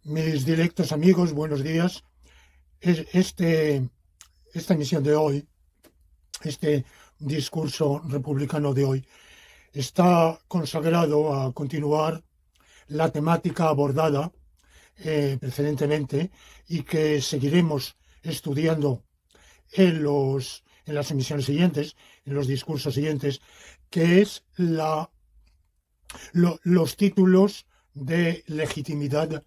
Mis directos amigos, buenos días. Esta emisión de hoy, este discurso republicano de hoy, está consagrado a continuar la temática abordada precedentemente y que seguiremos estudiando en las emisiones siguientes, en los discursos siguientes, que es los títulos de legitimidad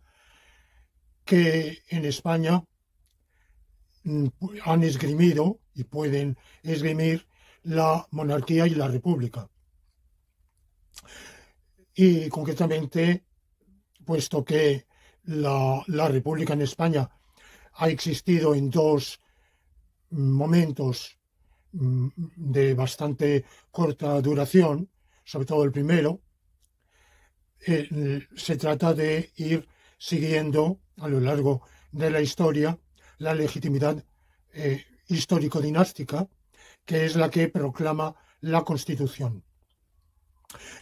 que en España mm, han esgrimido y pueden esgrimir la monarquía y la república. Y concretamente, puesto que la república en España ha existido en dos momentos de bastante corta duración, sobre todo el primero, se trata de ir siguiendo a lo largo de la historia la legitimidad histórico-dinástica, que es la que proclama la Constitución,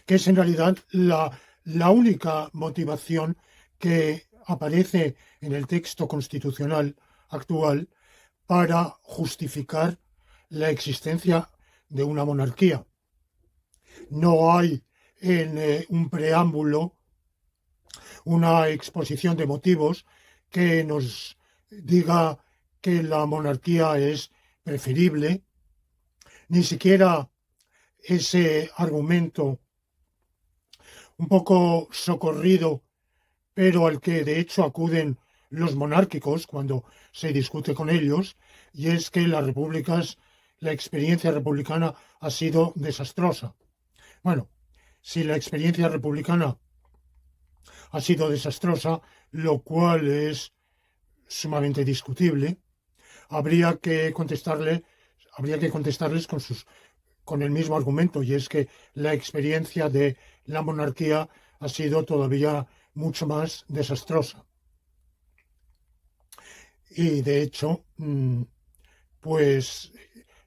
que es en realidad la única motivación que aparece en el texto constitucional actual para justificar la existencia de una monarquía. No hay en un preámbulo una exposición de motivos que nos diga que la monarquía es preferible, ni siquiera ese argumento un poco socorrido, pero al que de hecho acuden los monárquicos cuando se discute con ellos, y es que la experiencia republicana ha sido desastrosa. Bueno, si la experiencia republicana ha sido desastrosa, lo cual es sumamente discutible, habría que contestarle, habría que contestarles con el mismo argumento, y es que la experiencia de la monarquía ha sido todavía mucho más desastrosa. Y de hecho, pues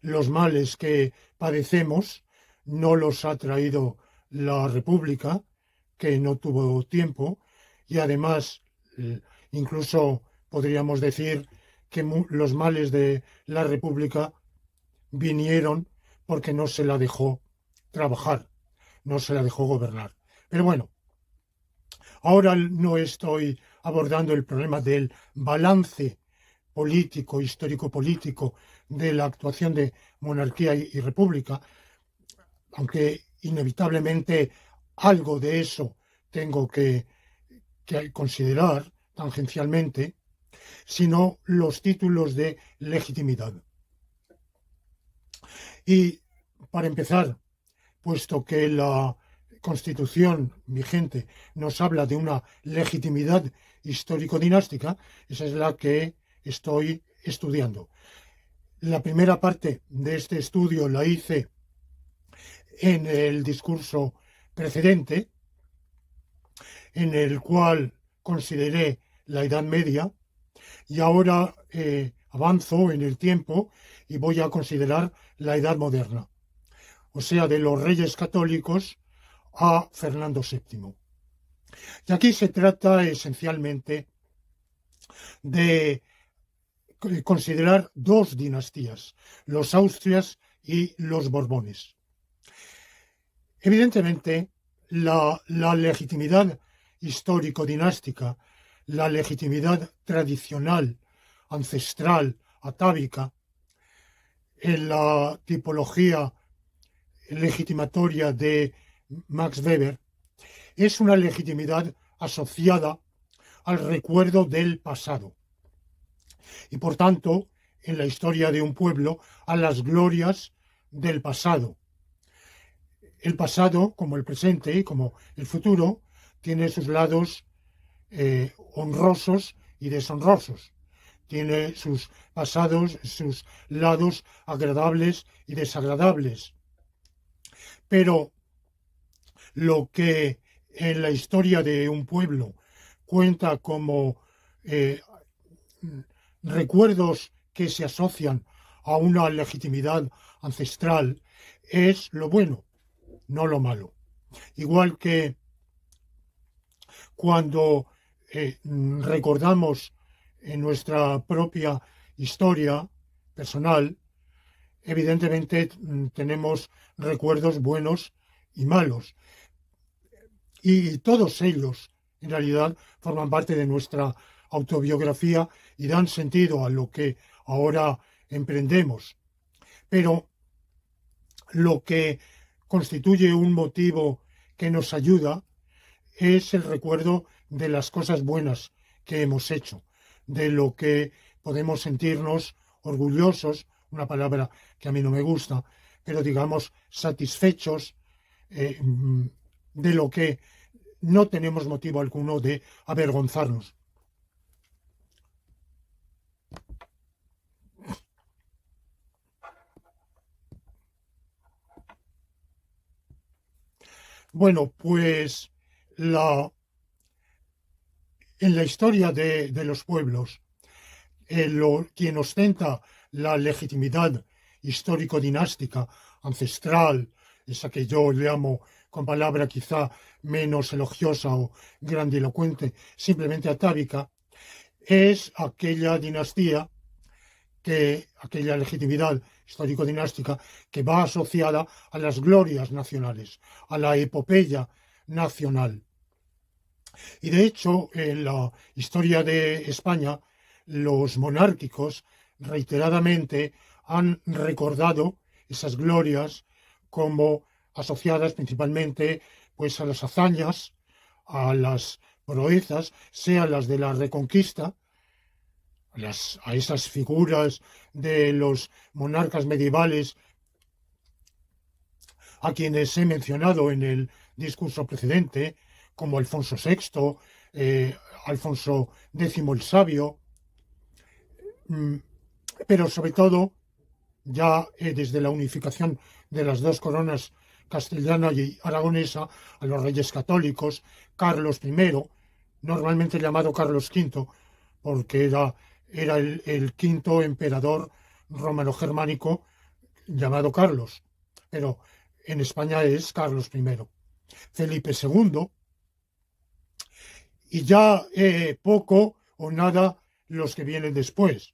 los males que padecemos no los ha traído la República, que no tuvo tiempo, y además incluso podríamos decir que los males de la República vinieron porque no se la dejó trabajar, no se la dejó gobernar. Pero bueno, ahora no estoy abordando el problema del balance político, histórico-político de la actuación de monarquía y república, aunque inevitablemente algo de eso tengo que considerar tangencialmente, sino los títulos de legitimidad. Y para empezar, puesto que la Constitución vigente nos habla de una legitimidad histórico-dinástica, esa es la que estoy estudiando. La primera parte de este estudio la hice en el discurso precedente, en el cual consideré la Edad Media, y ahora avanzo en el tiempo y voy a considerar la Edad Moderna, o sea, de los Reyes Católicos a Fernando VII. Y aquí se trata esencialmente de considerar dos dinastías, los Austrias y los Borbones. Evidentemente, la legitimidad histórico-dinástica, la legitimidad tradicional, ancestral, atávica, en la tipología legitimatoria de Max Weber, es una legitimidad asociada al recuerdo del pasado y, por tanto, en la historia de un pueblo, a las glorias del pasado. El pasado, como el presente y como el futuro, tiene sus lados honrosos y deshonrosos. Tiene sus pasados, sus lados agradables y desagradables. Pero lo que en la historia de un pueblo cuenta como recuerdos que se asocian a una legitimidad ancestral es lo bueno, no lo malo. Igual que cuando recordamos en nuestra propia historia personal, evidentemente tenemos recuerdos buenos y malos. Y todos ellos, en realidad, forman parte de nuestra autobiografía y dan sentido a lo que ahora emprendemos. Pero lo que constituye un motivo que nos ayuda es el recuerdo de las cosas buenas que hemos hecho, de lo que podemos sentirnos orgullosos, una palabra que a mí no me gusta, pero digamos satisfechos, de lo que no tenemos motivo alguno de avergonzarnos. Bueno, pues en la historia de los pueblos, quien ostenta la legitimidad histórico-dinástica, ancestral, esa que yo llamo con palabra quizá menos elogiosa o grandilocuente, simplemente atávica, es aquella dinastía, aquella legitimidad histórico-dinástica que va asociada a las glorias nacionales, a la epopeya nacional. Y de hecho, en la historia de España, los monárquicos reiteradamente han recordado esas glorias como asociadas principalmente pues a las hazañas, a las proezas, sean las de la Reconquista, a esas figuras de los monarcas medievales a quienes he mencionado en el discurso precedente, como Alfonso VI, Alfonso X el Sabio, pero sobre todo ya desde la unificación de las dos coronas castellana y aragonesa a los reyes católicos, Carlos I, normalmente llamado Carlos V, porque era el quinto emperador romano-germánico llamado Carlos, pero en España es Carlos I. Felipe II, y ya poco o nada los que vienen después.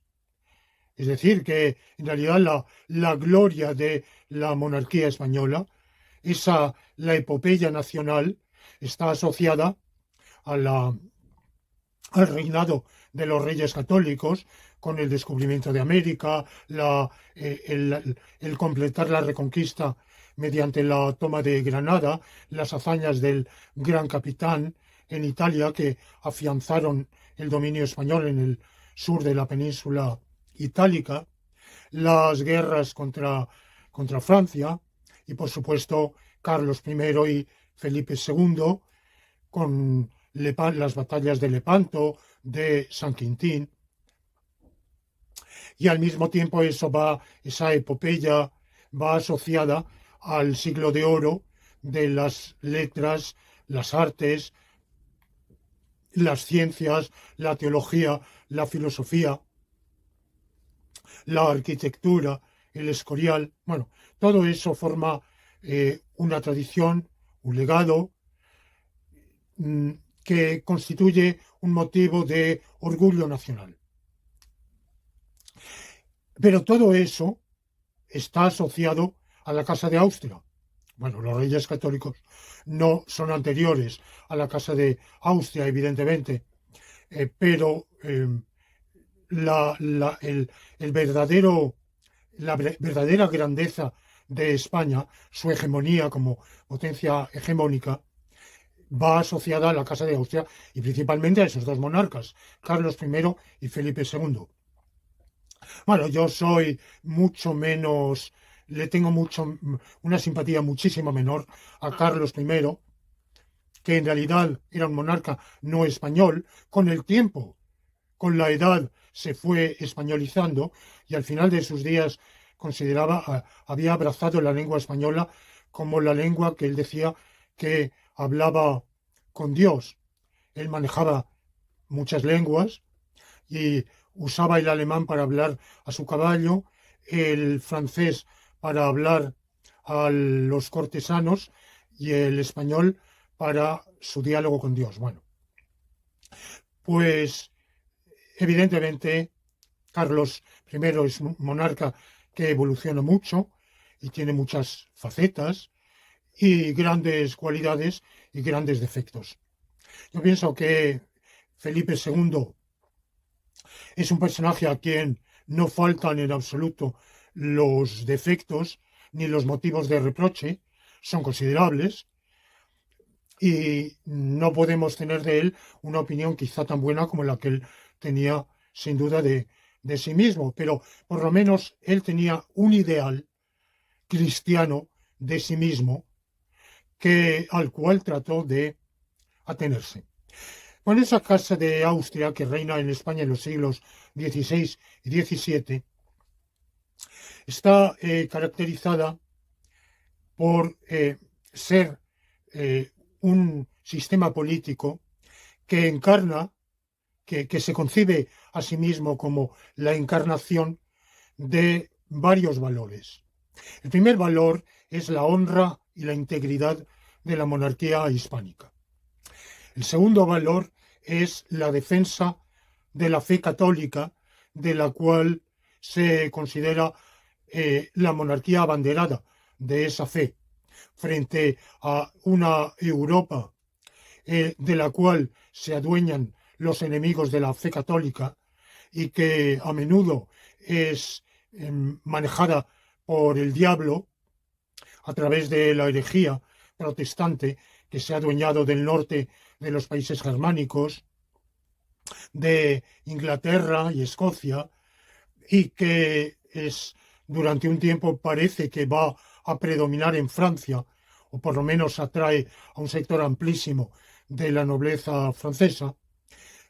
Es decir, que en realidad la gloria de la monarquía española, la epopeya nacional, está asociada al reinado de los reyes católicos, con el descubrimiento de América, el completar la reconquista mediante la toma de Granada, las hazañas del gran capitán en Italia que afianzaron el dominio español en el sur de la península itálica, las guerras contra Francia y, por supuesto, Carlos I y Felipe II con las batallas de Lepanto, de San Quintín. Y al mismo tiempo esa epopeya va asociada al siglo de oro de las letras, las artes, las ciencias, la teología, la filosofía, la arquitectura, el Escorial. Bueno, todo eso forma una tradición, un legado que constituye un motivo de orgullo nacional. Pero todo eso está asociado a la Casa de Austria. Bueno, los reyes católicos no son anteriores a la Casa de Austria, evidentemente, pero el la verdadera grandeza de España, su hegemonía como potencia hegemónica, va asociada a la Casa de Austria y principalmente a esos dos monarcas, Carlos I y Felipe II. Bueno, yo soy mucho menos, le tengo una simpatía muchísimo menor a Carlos I, que en realidad era un monarca no español. Con el tiempo, con la edad, se fue españolizando y al final de sus días había abrazado la lengua española como la lengua que él decía que hablaba con Dios. Él manejaba muchas lenguas y usaba el alemán para hablar a su caballo, el francés para hablar a los cortesanos y el español para su diálogo con Dios. Bueno, pues evidentemente Carlos I es un monarca que evoluciona mucho y tiene muchas facetas y grandes cualidades y grandes defectos. Yo pienso que Felipe II es un personaje a quien no faltan en absoluto los defectos ni los motivos de reproche, son considerables y no podemos tener de él una opinión quizá tan buena como la que él tenía sin duda de sí mismo, pero por lo menos él tenía un ideal cristiano de sí mismo al cual trató de atenerse. Con esa casa de Austria que reina en España en los siglos XVI y XVII está caracterizada por ser un sistema político que encarna, que se concibe a sí mismo como la encarnación de varios valores. El primer valor es la honra y la integridad de la monarquía hispánica. El segundo valor es la defensa de la fe católica, de la cual se considera la monarquía abanderada de esa fe, frente a una Europa de la cual se adueñan los enemigos de la fe católica y que a menudo es manejada por el diablo a través de la herejía protestante que se ha adueñado del norte de los países germánicos, de Inglaterra y Escocia, y que durante un tiempo parece que va a predominar en Francia, o por lo menos atrae a un sector amplísimo de la nobleza francesa.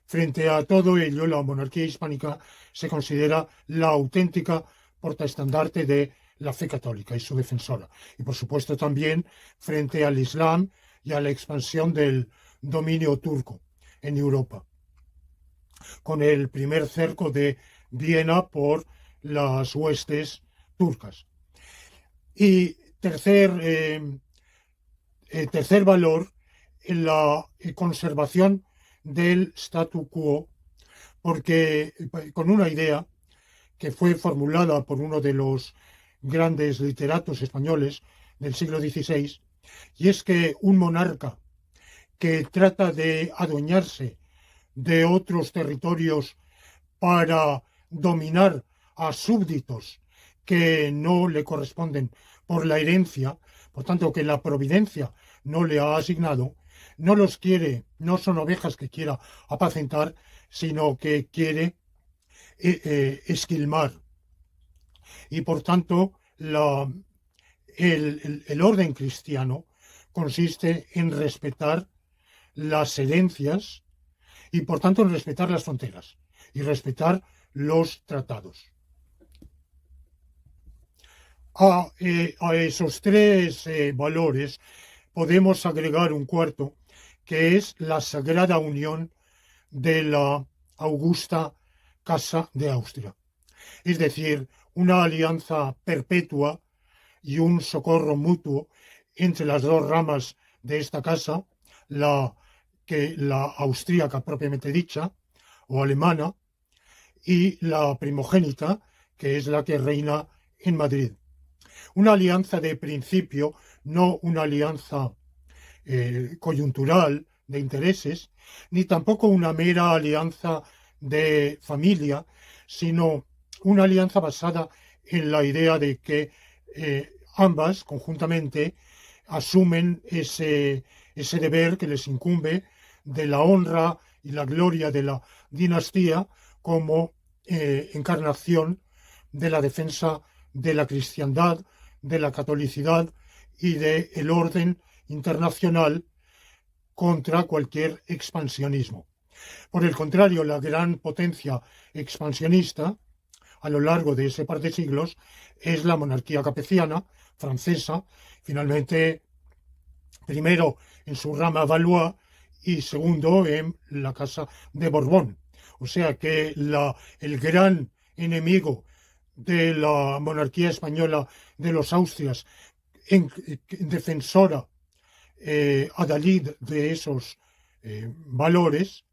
Frente a todo ello, la monarquía hispánica se considera la auténtica portaestandarte de la fe católica y su defensora. Y por supuesto también frente al Islam y a la expansión del dominio turco en Europa, con el primer cerco de Viena por las huestes turcas. Y tercer valor, la conservación del statu quo, porque con una idea que fue formulada por uno de los grandes literatos españoles del siglo XVI, y es que un monarca que trata de adueñarse de otros territorios para dominar a súbditos que no le corresponden por la herencia, por tanto que la providencia no le ha asignado, no los quiere, no son ovejas que quiera apacentar, sino que quiere esquilmar. Y por tanto, el orden cristiano consiste en respetar las herencias y por tanto en respetar las fronteras y respetar los tratados. A esos tres valores podemos agregar un cuarto, que es la sagrada unión de la augusta Casa de Austria. Es decir, una alianza perpetua y un socorro mutuo entre las dos ramas de esta casa, la austríaca propiamente dicha, o alemana, y la primogénita, que es la que reina en Madrid. Una alianza de principio, no una alianza coyuntural de intereses, ni tampoco una mera alianza de familia, sino una alianza basada en la idea de que ambas conjuntamente asumen ese deber que les incumbe de la honra y la gloria de la dinastía como encarnación de la defensa de la cristiandad, de la catolicidad y del orden internacional contra cualquier expansionismo. Por el contrario, la gran potencia expansionista a lo largo de ese par de siglos es la monarquía capeciana francesa, finalmente primero en su rama Valois y segundo en la Casa de Borbón. O sea que el gran enemigo de la monarquía española de los Austrias, defensora adalid de esos valores,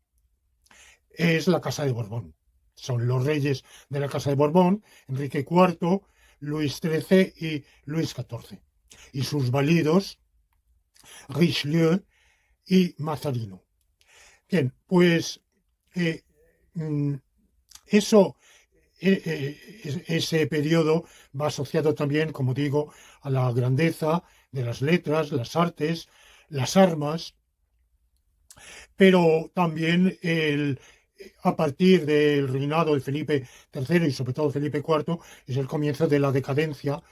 es la Casa de Borbón. Son los reyes de la Casa de Borbón, Enrique IV, Luis XIII y Luis XIV. Y sus validos, Richelieu y Mazarino. Bien, pues eh, mm, eso, ese periodo va asociado también, como digo, a la grandeza de las letras, las artes, las armas, pero también a partir del reinado de Felipe III y sobre todo Felipe IV es el comienzo de la decadencia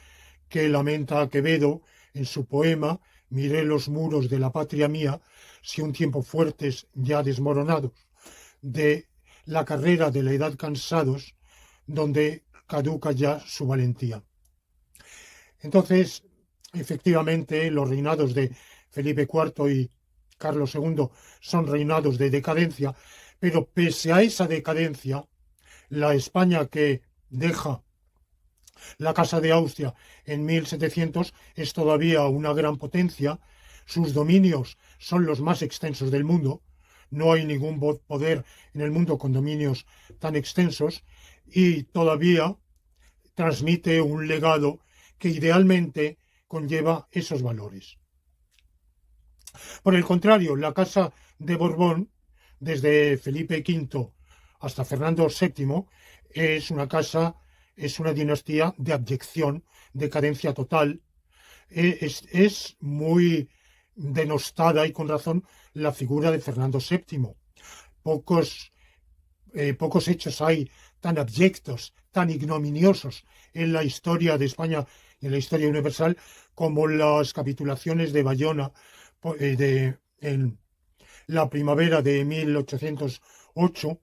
que lamenta Quevedo en su poema Miré los muros de la patria mía, si un tiempo fuertes ya desmoronados, de la carrera de la edad cansados, donde caduca ya su valentía. Entonces, efectivamente, los reinados de Felipe IV y Carlos II son reinados de decadencia, pero pese a esa decadencia, la España que deja la Casa de Austria en 1700 es todavía una gran potencia, sus dominios son los más extensos del mundo, no hay ningún poder en el mundo con dominios tan extensos y todavía transmite un legado que idealmente conlleva esos valores. Por el contrario, la Casa de Borbón, desde Felipe V hasta Fernando VII, es una dinastía de abyección, decadencia total. Es muy denostada y con razón la figura de Fernando VII. Pocos hechos hay tan abyectos, tan ignominiosos en la historia de España y en la historia universal como las capitulaciones de Bayona en la primavera de 1808,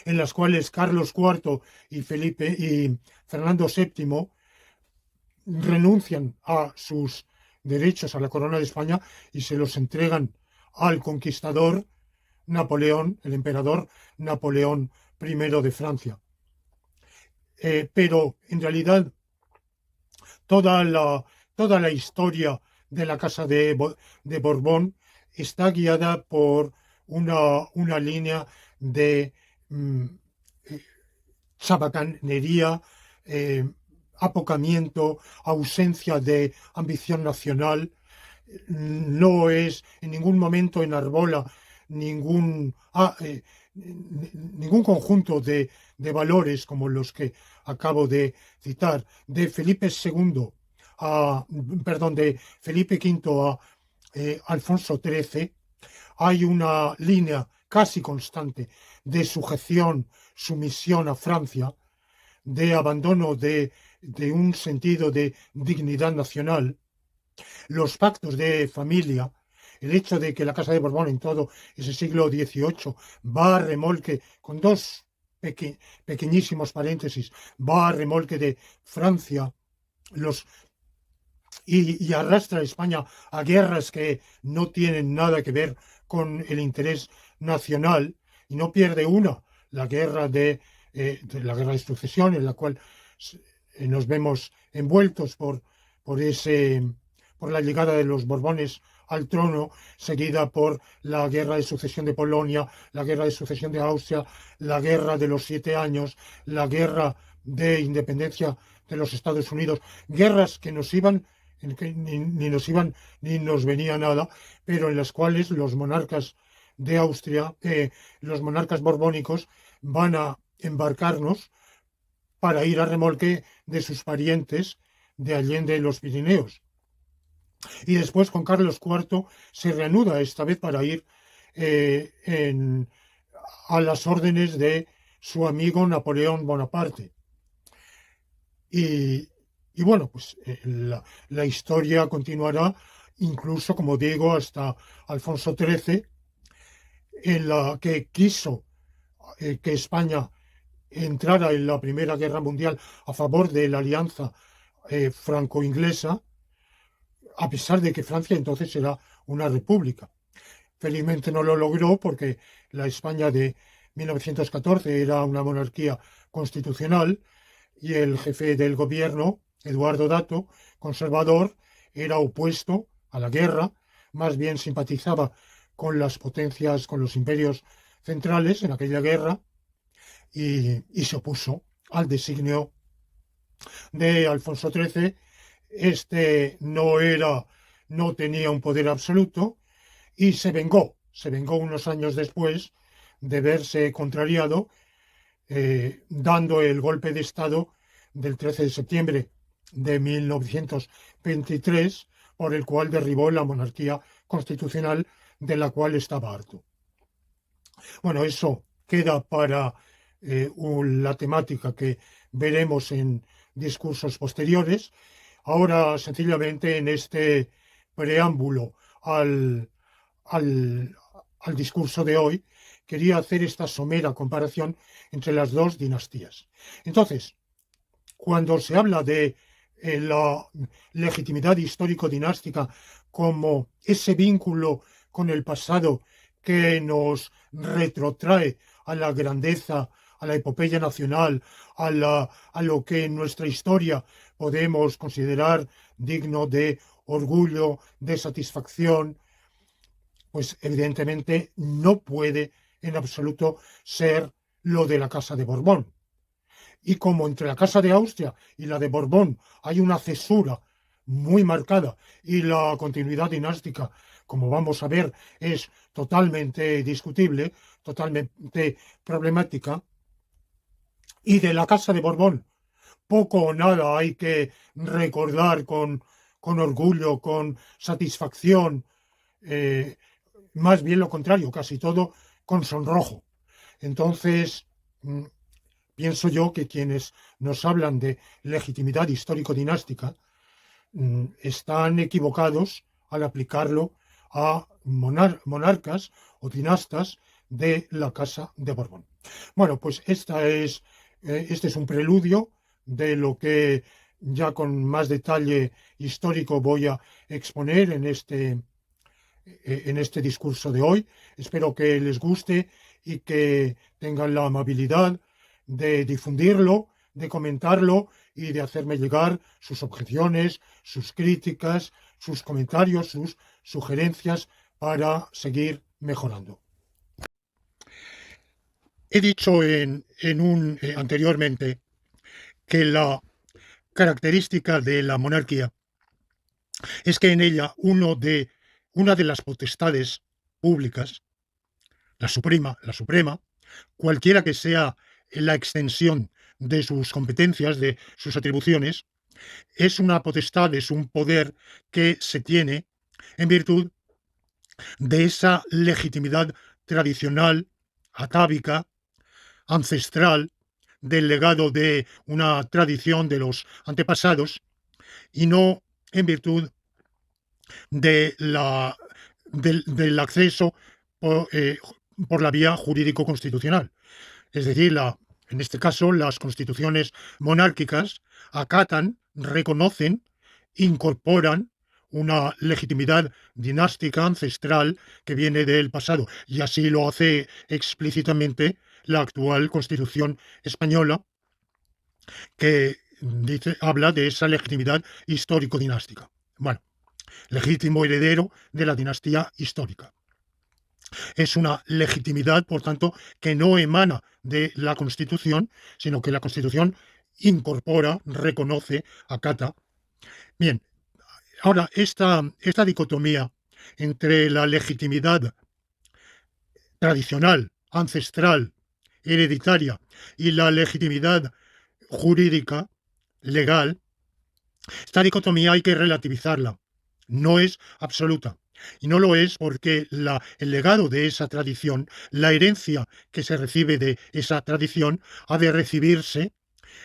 en las cuales Carlos IV y Fernando VII renuncian a sus derechos a la corona de España y se los entregan al conquistador Napoleón, el emperador Napoleón I de Francia. Pero en realidad toda la historia de la Casa de Borbón está guiada por una línea de chabacanería, apocamiento, ausencia de ambición nacional. No es en ningún momento enarbola ningún conjunto de valores como los que acabo de citar, de Felipe II de Felipe V a Alfonso XIII, hay una línea casi constante de sujeción, sumisión a Francia, de abandono de un sentido de dignidad nacional. Los pactos de familia, el hecho de que la Casa de Borbón en todo ese siglo XVIII va a remolque, con dos pequeñísimos paréntesis, va a remolque de Francia, y arrastra a España a guerras que no tienen nada que ver con el interés nacional, y no pierde una, la guerra de sucesión, en la cual nos vemos envueltos por la llegada de los Borbones al trono, seguida por la guerra de sucesión de Polonia, la guerra de sucesión de Austria, la guerra de los 7 años, la guerra de independencia de los Estados Unidos, guerras que ni nos iban ni nos venía nada, pero en las cuales los monarcas de Austria, los monarcas borbónicos, van a embarcarnos para ir a remolque de sus parientes de Allende los Pirineos. Y después con Carlos IV se reanuda esta vez para ir a las órdenes de su amigo Napoleón Bonaparte. Y bueno, pues la historia continuará incluso, como digo, hasta Alfonso XIII, en la que quiso que España entrara en la Primera Guerra Mundial a favor de la alianza franco-inglesa, a pesar de que Francia entonces era una república. Felizmente no lo logró porque la España de 1914 era una monarquía constitucional y el jefe del gobierno, Eduardo Dato, conservador, era opuesto a la guerra, más bien simpatizaba con las potencias, con los imperios centrales en aquella guerra y se opuso al designio de Alfonso XIII. Este no tenía un poder absoluto y se vengó unos años después de verse contrariado, dando el golpe de Estado del 13 de septiembre de 1923, por el cual derribó la monarquía constitucional de la cual estaba harto. Bueno, eso queda para la temática que veremos en discursos posteriores. Ahora, sencillamente, en este preámbulo al, al, al discurso de hoy, quería hacer esta somera comparación entre las dos dinastías. Entonces, cuando se habla de la legitimidad histórico-dinástica como ese vínculo con el pasado que nos retrotrae a la grandeza, a la epopeya nacional, a lo que en nuestra historia podemos considerar digno de orgullo, de satisfacción, pues evidentemente no puede en absoluto ser lo de la Casa de Borbón. Y como entre la Casa de Austria y la de Borbón hay una cesura muy marcada y la continuidad dinástica, como vamos a ver, es totalmente discutible, totalmente problemática, y de la Casa de Borbón poco o nada hay que recordar con orgullo, con satisfacción, eh, más bien lo contrario, casi todo con sonrojo. Entonces, pienso yo que quienes nos hablan de legitimidad histórico-dinástica están equivocados al aplicarlo a monarcas o dinastas de la Casa de Borbón. Bueno, pues este es un preludio de lo que ya con más detalle histórico voy a exponer en este discurso de hoy. Espero que les guste y que tengan la amabilidad de difundirlo, de comentarlo y de hacerme llegar sus objeciones, sus críticas, sus comentarios, sus sugerencias para seguir mejorando. He dicho anteriormente que la característica de la monarquía es que en ella una de las potestades públicas, la suprema, cualquiera que sea la extensión de sus competencias, de sus atribuciones, es una potestad, es un poder que se tiene en virtud de esa legitimidad tradicional, atávica, ancestral, del legado de una tradición de los antepasados, y no en virtud de del acceso por la vía jurídico-constitucional. Es decir, en este caso, las constituciones monárquicas acatan, reconocen, incorporan una legitimidad dinástica ancestral que viene del pasado. Y así lo hace explícitamente la actual Constitución española, que habla de esa legitimidad histórico-dinástica. Bueno, legítimo heredero de la dinastía histórica. Es una legitimidad, por tanto, que no emana de la Constitución, sino que la Constitución incorpora, reconoce, acata. Bien, ahora esta dicotomía entre la legitimidad tradicional, ancestral, hereditaria y la legitimidad jurídica, legal, esta dicotomía hay que relativizarla. No es absoluta. Y no lo es porque el legado de esa tradición, la herencia que se recibe de esa tradición, ha de recibirse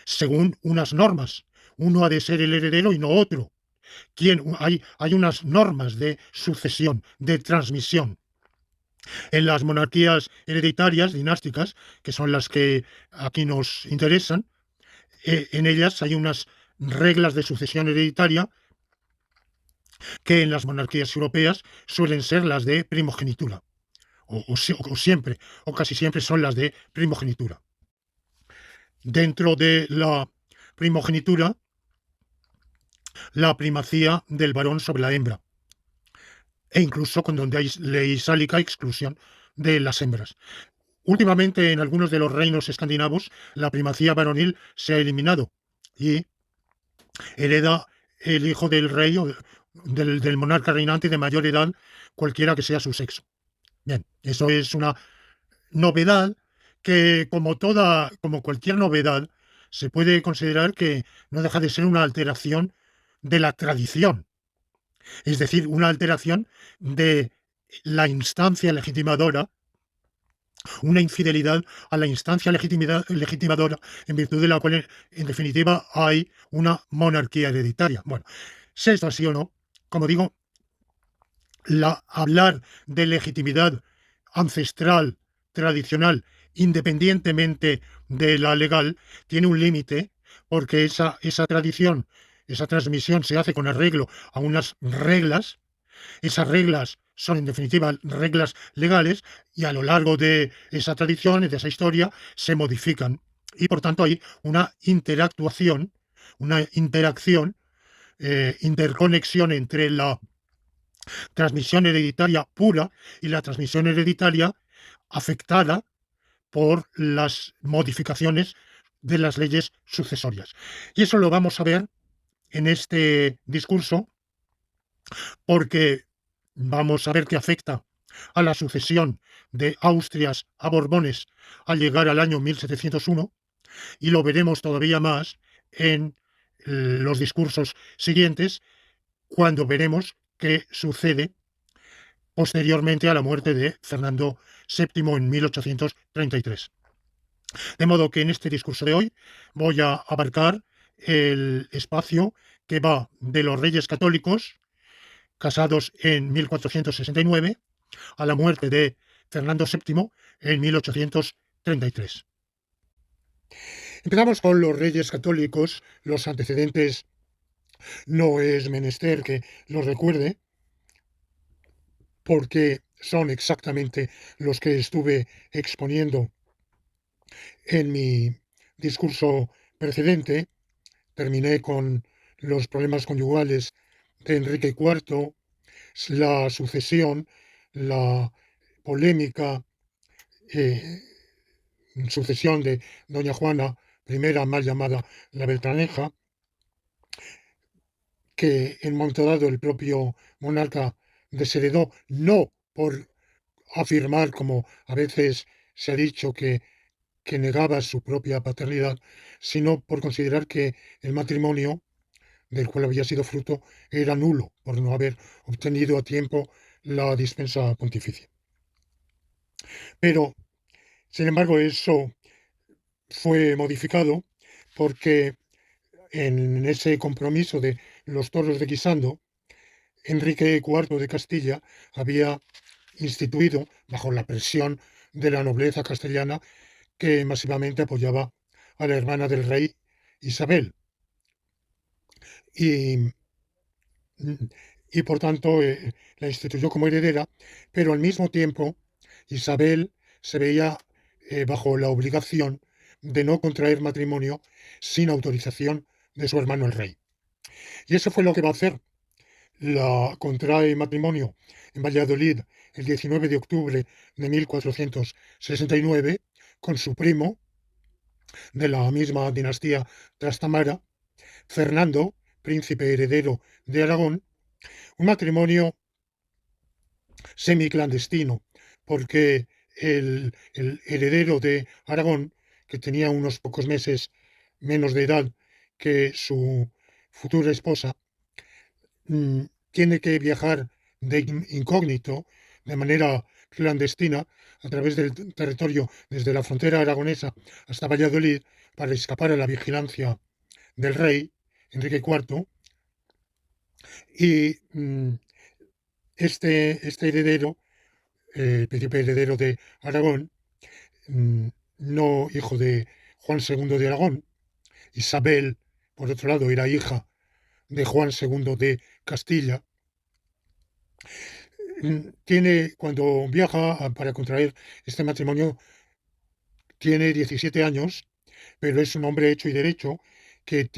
según unas normas. Uno ha de ser el heredero y no otro. Hay unas normas de sucesión, de transmisión. En las monarquías hereditarias, dinásticas, que son las que aquí nos interesan, en ellas hay unas reglas de sucesión hereditaria que en las monarquías europeas suelen ser las de primogenitura, o siempre, o casi siempre son las de primogenitura. Dentro de la primogenitura, la primacía del varón sobre la hembra, e incluso con donde hay ley sálica exclusión de las hembras. Últimamente, en algunos de los reinos escandinavos, la primacía varonil se ha eliminado y hereda el hijo del rey o del monarca reinante de mayor edad, cualquiera que sea su sexo. Bien, eso es una novedad que, como cualquier novedad, se puede considerar que no deja de ser una alteración de la tradición, es decir, una alteración de la instancia legitimadora, una infidelidad a la instancia legitimadora, en virtud de la cual, en definitiva, hay una monarquía hereditaria. Bueno, sea esto así o no, como digo, hablar de legitimidad ancestral, tradicional, independientemente de la legal, tiene un límite, porque esa tradición, esa transmisión se hace con arreglo a unas reglas. Esas reglas son, en definitiva, reglas legales, y a lo largo de esa tradición y de esa historia se modifican. Y por tanto hay una interactuación, una interacción, interconexión entre la transmisión hereditaria pura y la transmisión hereditaria afectada por las modificaciones de las leyes sucesorias. Y eso lo vamos a ver en este discurso, porque vamos a ver que afecta a la sucesión de Austrias a Borbones al llegar al año 1701, y lo veremos todavía más en los discursos siguientes, cuando veremos qué sucede posteriormente a la muerte de Fernando VII en 1833. De modo que en este discurso de hoy voy a abarcar el espacio que va de los reyes católicos casados en 1469 a la muerte de Fernando VII en 1833. Empezamos con los reyes católicos. Los antecedentes no es menester que los recuerde, porque son exactamente los que estuve exponiendo en mi discurso precedente. Terminé con los problemas conyugales de Enrique IV, la sucesión, la polémica sucesión de doña Juana I, mal llamada la Beltraneja, que en momento dado el propio monarca desheredó, no por afirmar, como a veces se ha dicho, que negaba su propia paternidad, sino por considerar que el matrimonio del cual había sido fruto era nulo, por no haber obtenido a tiempo la dispensa pontificia. Pero, sin embargo, eso fue modificado porque en ese compromiso de los toros de Guisando, Enrique IV de Castilla había instituido, bajo la presión de la nobleza castellana, que masivamente apoyaba a la hermana del rey, Isabel. Y, y por tanto la instituyó como heredera, pero al mismo tiempo Isabel se veía bajo la obligación de no contraer matrimonio sin autorización de su hermano el rey. Y eso fue lo que va a hacer. La contrae matrimonio en Valladolid el 19 de octubre de 1469 con su primo de la misma dinastía Trastamara, Fernando, príncipe heredero de Aragón, un matrimonio semiclandestino, porque el heredero de Aragón, que tenía unos pocos meses menos de edad que su futura esposa, tiene que viajar de incógnito, de manera clandestina, a través del territorio, desde la frontera aragonesa hasta Valladolid, para escapar a la vigilancia del rey, Enrique IV, y este heredero, el príncipe heredero de Aragón, no hijo de Juan II de Aragón, Isabel, por otro lado, era hija de Juan II de Castilla, cuando viaja para contraer este matrimonio, tiene 17 años, pero es un hombre hecho y derecho que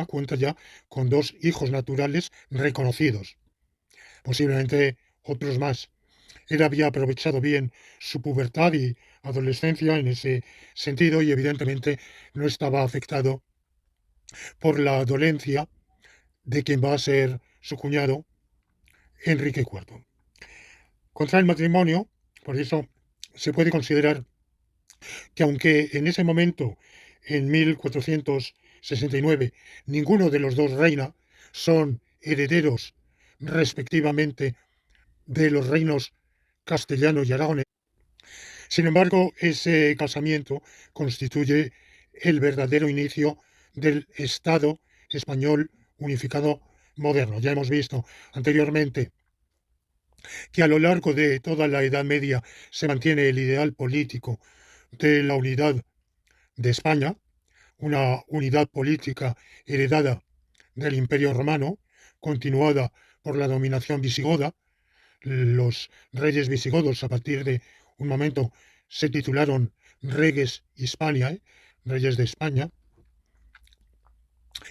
cuenta ya con 2 hijos naturales reconocidos, posiblemente otros más. Él había aprovechado bien su pubertad y adolescencia en ese sentido y evidentemente no estaba afectado por la dolencia de quien va a ser su cuñado, Enrique IV. Contra el matrimonio, por eso se puede considerar que aunque en ese momento, en 1469, ninguno de los dos reina, son herederos respectivamente de los reinos castellano y aragonés. Sin embargo, ese casamiento constituye el verdadero inicio del Estado español unificado moderno. Ya hemos visto anteriormente que a lo largo de toda la Edad Media se mantiene el ideal político de la unidad de España, una unidad política heredada del Imperio Romano, continuada por la dominación visigoda. Los reyes visigodos, a partir de un momento, se titularon Reges Hispaniae, reyes de España.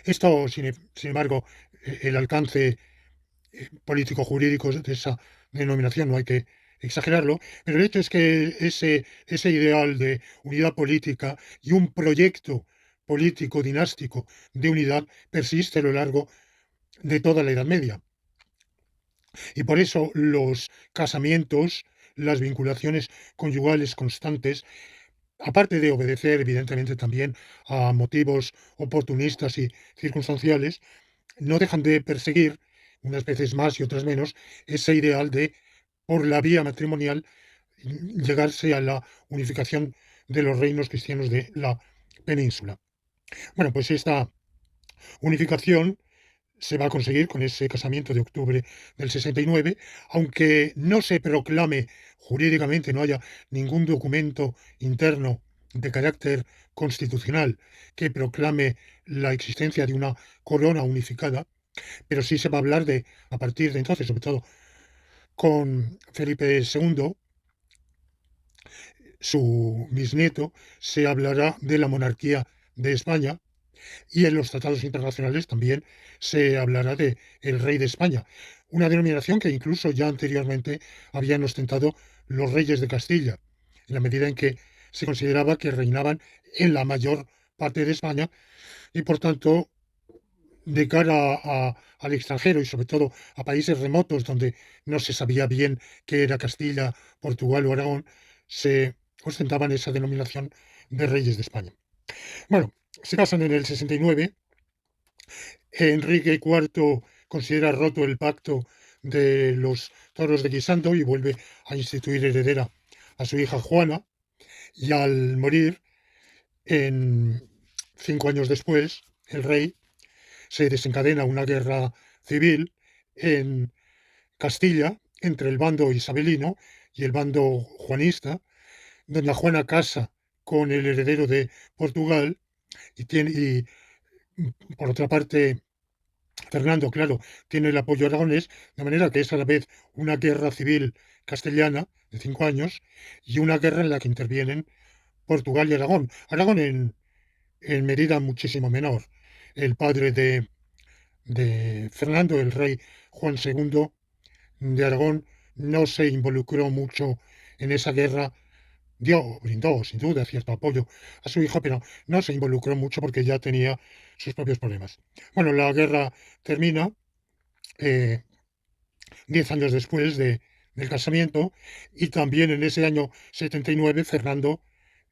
Esto, sin embargo, el alcance político-jurídico de esa denominación no hay que exagerarlo, pero el hecho es que ese ideal de unidad política y un proyecto político dinástico de unidad persiste a lo largo de toda la Edad Media. Y por eso los casamientos, las vinculaciones conyugales constantes, aparte de obedecer evidentemente también a motivos oportunistas y circunstanciales, no dejan de perseguir, unas veces más y otras menos, ese ideal de, por la vía matrimonial, llegarse a la unificación de los reinos cristianos de la península. Bueno, pues esta unificación se va a conseguir con ese casamiento de octubre del 69, aunque no se proclame jurídicamente, no haya ningún documento interno de carácter constitucional que proclame la existencia de una corona unificada, pero sí se va a hablar de, a partir de entonces, sobre todo con Felipe II, su bisnieto, se hablará de la monarquía de España, y en los tratados internacionales también se hablará de el rey de España, una denominación que incluso ya anteriormente habían ostentado los reyes de Castilla, en la medida en que se consideraba que reinaban en la mayor parte de España y por tanto de cara al extranjero y sobre todo a países remotos donde no se sabía bien qué era Castilla, Portugal o Aragón, se ostentaban esa denominación de reyes de España. Bueno, se casan en el 69. Enrique IV considera roto el pacto de los toros de Guisando y vuelve a instituir heredera a su hija Juana. Y al morir, en 5 años después, el rey, se desencadena una guerra civil en Castilla entre el bando isabelino y el bando juanista. Doña Juana casa con el heredero de Portugal y por otra parte, Fernando, claro, tiene el apoyo aragonés, de manera que es a la vez una guerra civil castellana de 5 años y una guerra en la que intervienen Portugal y Aragón. Aragón en medida muchísimo menor. El padre de Fernando, el rey Juan II de Aragón, no se involucró mucho en esa guerra. Brindó sin duda cierto apoyo a su hijo, pero no se involucró mucho porque ya tenía sus propios problemas. Bueno, la guerra termina eh, 10 años después del casamiento, y también en ese año 79 Fernando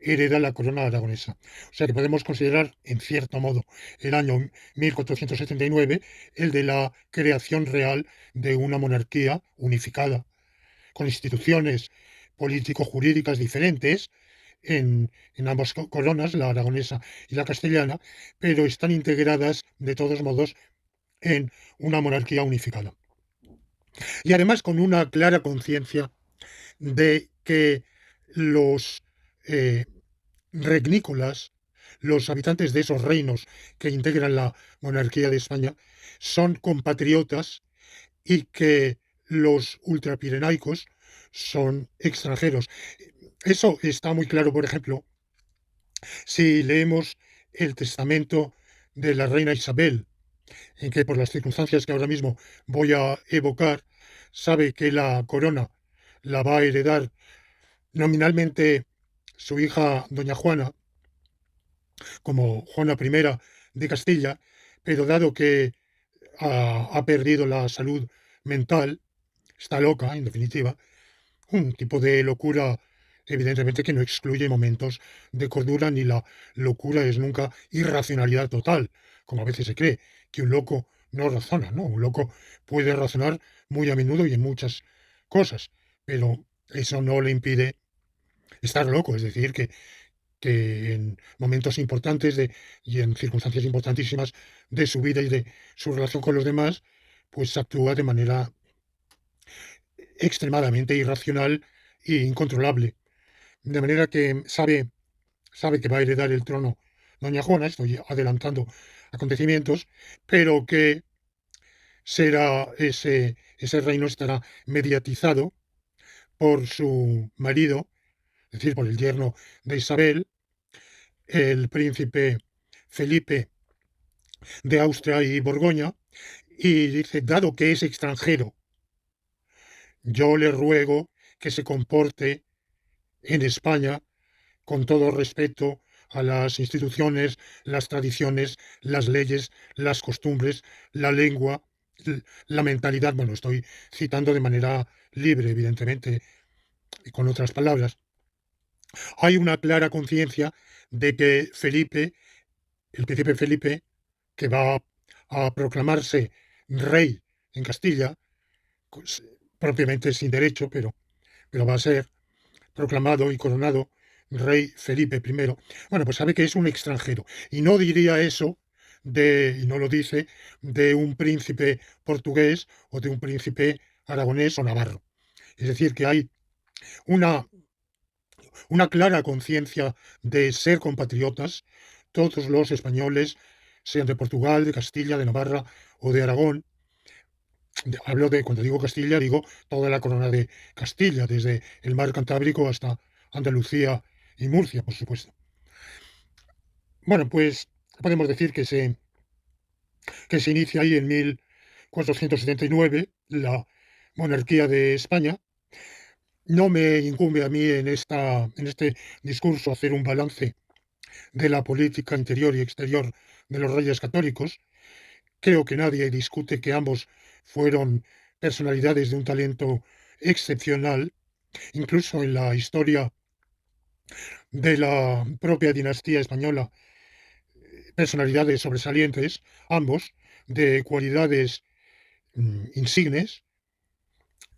hereda la corona aragonesa. O sea que podemos considerar, en cierto modo, el año 1479 el de la creación real de una monarquía unificada, con instituciones político-jurídicas diferentes en ambas coronas, la aragonesa y la castellana, pero están integradas de todos modos en una monarquía unificada. Y además con una clara conciencia de que los eh, regnícolas, los habitantes de esos reinos que integran la monarquía de España, son compatriotas y que los ultrapirenaicos son extranjeros. Eso está muy claro, por ejemplo, si leemos el testamento de la reina Isabel, en que por las circunstancias que ahora mismo voy a evocar, sabe que la corona la va a heredar nominalmente su hija doña Juana como Juana I de Castilla, pero dado que ha perdido la salud mental, está loca, en definitiva, un tipo de locura, evidentemente, que no excluye momentos de cordura, ni la locura es nunca irracionalidad total, como a veces se cree, que un loco no razona, ¿no? Un loco puede razonar muy a menudo y en muchas cosas, pero eso no le impide estar loco, es decir, que en momentos importantes y en circunstancias importantísimas de su vida y de su relación con los demás, pues actúa de manera extremadamente irracional e incontrolable. De manera que sabe que va a heredar el trono doña Juana, estoy adelantando acontecimientos, pero que ese reino estará mediatizado por su marido, es decir, por el yerno de Isabel, el príncipe Felipe de Austria y Borgoña, y dice, dado que es extranjero, yo le ruego que se comporte en España con todo respeto a las instituciones, las tradiciones, las leyes, las costumbres, la lengua, la mentalidad. Bueno, estoy citando de manera libre, evidentemente, y con otras palabras. Hay una clara conciencia de que Felipe, el príncipe Felipe, que va a proclamarse rey en Castilla, pues, propiamente sin derecho, pero va a ser proclamado y coronado rey Felipe I. Bueno, pues sabe que es un extranjero. Y no diría eso y no lo dice, de un príncipe portugués o de un príncipe aragonés o navarro. Es decir, que hay una, una clara conciencia de ser compatriotas, todos los españoles, sean de Portugal, de Castilla, de Navarra o de Aragón. Hablo de, cuando digo Castilla, digo toda la corona de Castilla, desde el mar Cantábrico hasta Andalucía y Murcia, por supuesto. Bueno, pues podemos decir que se inicia ahí en 1479 la monarquía de España. No me incumbe a mí en este discurso hacer un balance de la política interior y exterior de los reyes católicos. Creo que nadie discute que ambos fueron personalidades de un talento excepcional, incluso en la historia de la propia dinastía española, personalidades sobresalientes, ambos, de cualidades insignes,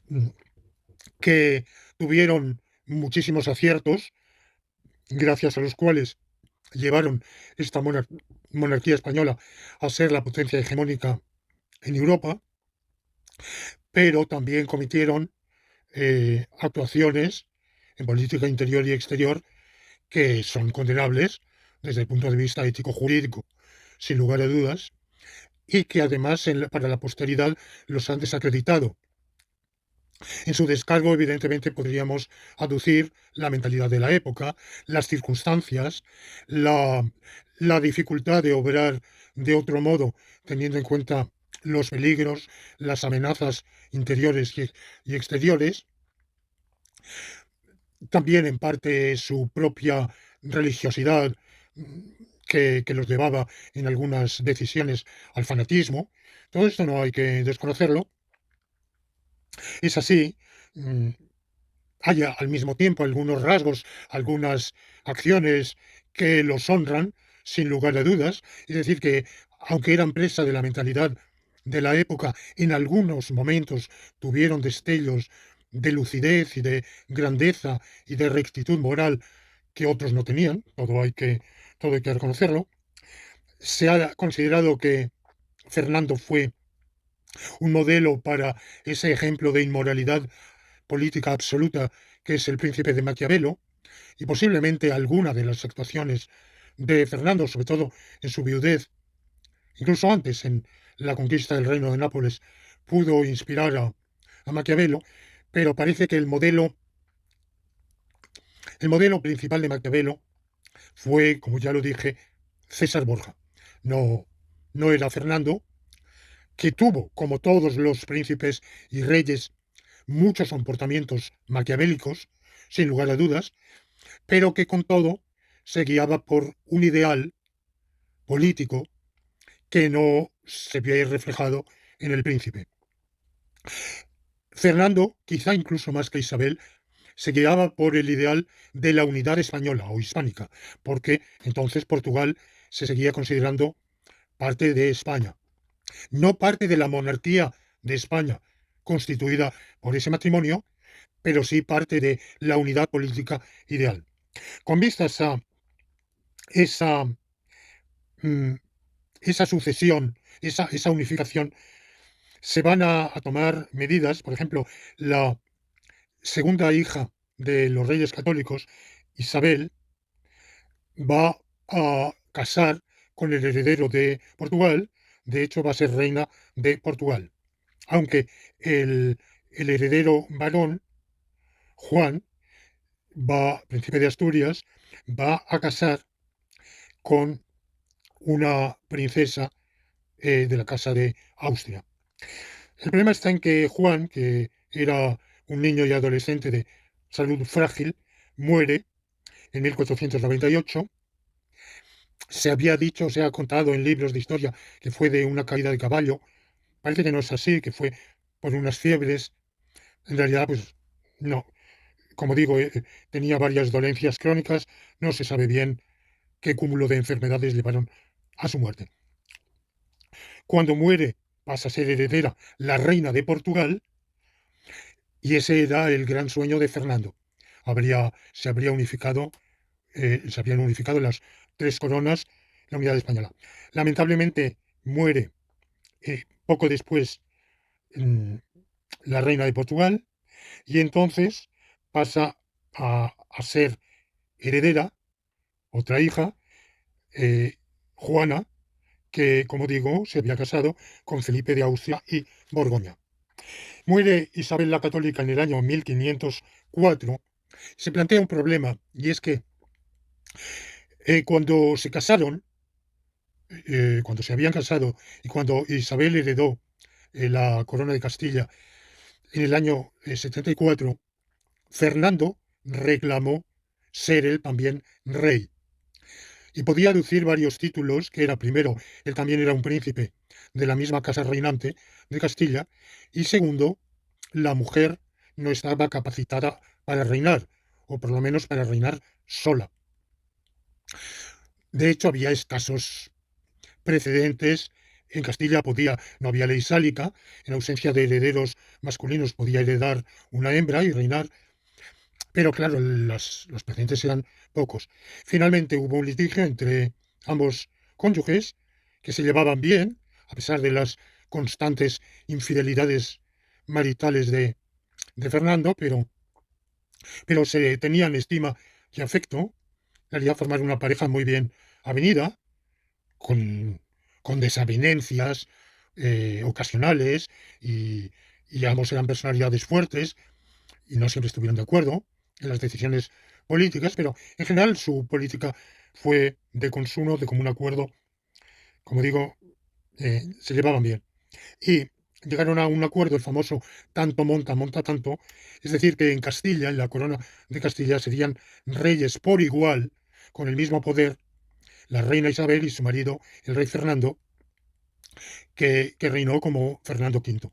mm, que tuvieron muchísimos aciertos, gracias a los cuales llevaron esta monarquía española a ser la potencia hegemónica en Europa, pero también cometieron actuaciones en política interior y exterior que son condenables desde el punto de vista ético-jurídico, sin lugar a dudas, y que además para la posteridad los han desacreditado. En su descargo, evidentemente, podríamos aducir la mentalidad de la época, las circunstancias, la dificultad de obrar de otro modo, teniendo en cuenta los peligros, las amenazas interiores y exteriores, también en parte su propia religiosidad que los llevaba en algunas decisiones al fanatismo. Todo esto no hay que desconocerlo. Es así. Haya al mismo tiempo algunos rasgos, algunas acciones que los honran, sin lugar a dudas. Es decir, que aunque eran presa de la mentalidad de la época, en algunos momentos tuvieron destellos de lucidez y de grandeza y de rectitud moral que otros no tenían, todo hay que reconocerlo. Se ha considerado que Fernando fue un modelo para ese ejemplo de inmoralidad política absoluta que es el príncipe de Maquiavelo, y posiblemente alguna de las actuaciones de Fernando, sobre todo en su viudez, incluso antes en la conquista del reino de Nápoles, pudo inspirar a Maquiavelo, pero parece que el modelo principal de Maquiavelo fue, como ya lo dije, César Borja. No, no era Fernando, que tuvo, como todos los príncipes y reyes, muchos comportamientos maquiavélicos, sin lugar a dudas, pero que con todo se guiaba por un ideal político que no se veía reflejado en el príncipe. Fernando, quizá incluso más que Isabel, se guiaba por el ideal de la unidad española o hispánica, porque entonces Portugal se seguía considerando parte de España, no parte de la monarquía de España, constituida por ese matrimonio, pero sí parte de la unidad política ideal. Con vistas a esa, mm, esa sucesión, esa unificación, se van a tomar medidas. Por ejemplo, la segunda hija de los reyes católicos, Isabel, va a casar con el heredero de Portugal. De hecho, va a ser reina de Portugal. Aunque el heredero varón, Juan, príncipe de Asturias, va a casar con una princesa de la casa de Austria. El problema está en que Juan, que era un niño y adolescente de salud frágil, muere en 1498. Se había dicho, se ha contado en libros de historia que fue de una caída de caballo. Parece que no es así, que fue por unas fiebres. En realidad, pues no. Como digo, tenía varias dolencias crónicas. No se sabe bien qué cúmulo de enfermedades llevaron a su muerte. Cuando muere, pasa a ser heredera la reina de Portugal, y ese era el gran sueño de Fernando. Se habrían unificado las tres coronas, la unidad española. Lamentablemente muere poco después mm, la reina de Portugal, y entonces pasa a ser heredera otra hija, Juana, que, como digo, se había casado con Felipe de Austria y Borgoña. Muere Isabel la Católica en el año 1504. Se plantea un problema, y es que cuando se casaron, cuando se habían casado y cuando Isabel heredó la corona de Castilla en el año 74, Fernando reclamó ser él también rey. Y podía aducir varios títulos, que era primero, él también era un príncipe de la misma casa reinante de Castilla, y segundo, la mujer no estaba capacitada para reinar, o por lo menos para reinar sola. De hecho, había escasos precedentes. En Castilla no había ley sálica, en ausencia de herederos masculinos podía heredar una hembra y reinar, pero claro, los precedentes eran pocos. Finalmente hubo un litigio entre ambos cónyuges que se llevaban bien, a pesar de las constantes infidelidades maritales de Fernando, pero se tenían estima y afecto. En realidad formaron una pareja muy bien avenida, con, con desavenencias ocasionales, y ambos eran personalidades fuertes y no siempre estuvieron de acuerdo en las decisiones políticas, pero en general su política fue de consumo, de común acuerdo. Como digo, se llevaban bien. Y llegaron a un acuerdo, el famoso tanto monta, monta tanto, es decir, que en Castilla, en la corona de Castilla, serían reyes por igual, con el mismo poder, la reina Isabel y su marido, el rey Fernando, que reinó como Fernando V.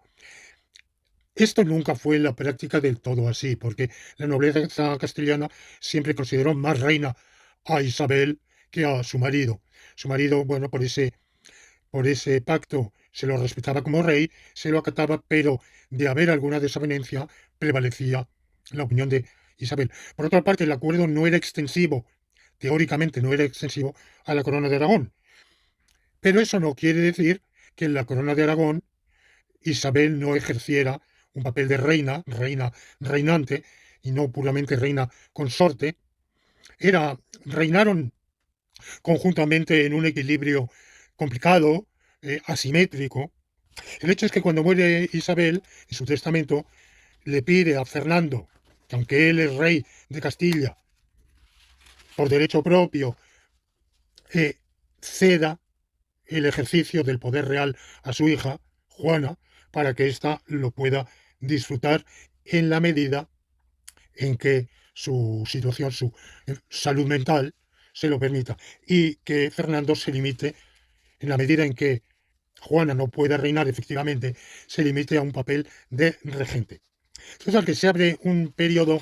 Esto nunca fue en la práctica del todo así, porque la nobleza castellana siempre consideró más reina a Isabel que a su marido. Su marido, bueno, por ese pacto se lo respetaba como rey, se lo acataba, pero de haber alguna desavenencia prevalecía la opinión de Isabel. Por otra parte, el acuerdo no era extensivo, teóricamente no era extensivo a la corona de Aragón, pero eso no quiere decir que en la corona de Aragón Isabel no ejerciera un papel de reina reinante, y no puramente reina consorte. Reinaron conjuntamente en un equilibrio complicado, asimétrico. El hecho es que cuando muere Isabel, en su testamento, le pide a Fernando, que aunque él es rey de Castilla, por derecho propio, ceda el ejercicio del poder real a su hija, Juana, para que ésta lo pueda disfrutar en la medida en que su situación, su salud mental se lo permita, y que Fernando se limite, en la medida en que Juana no pueda reinar efectivamente, se limite a un papel de regente. Entonces, que se abre un periodo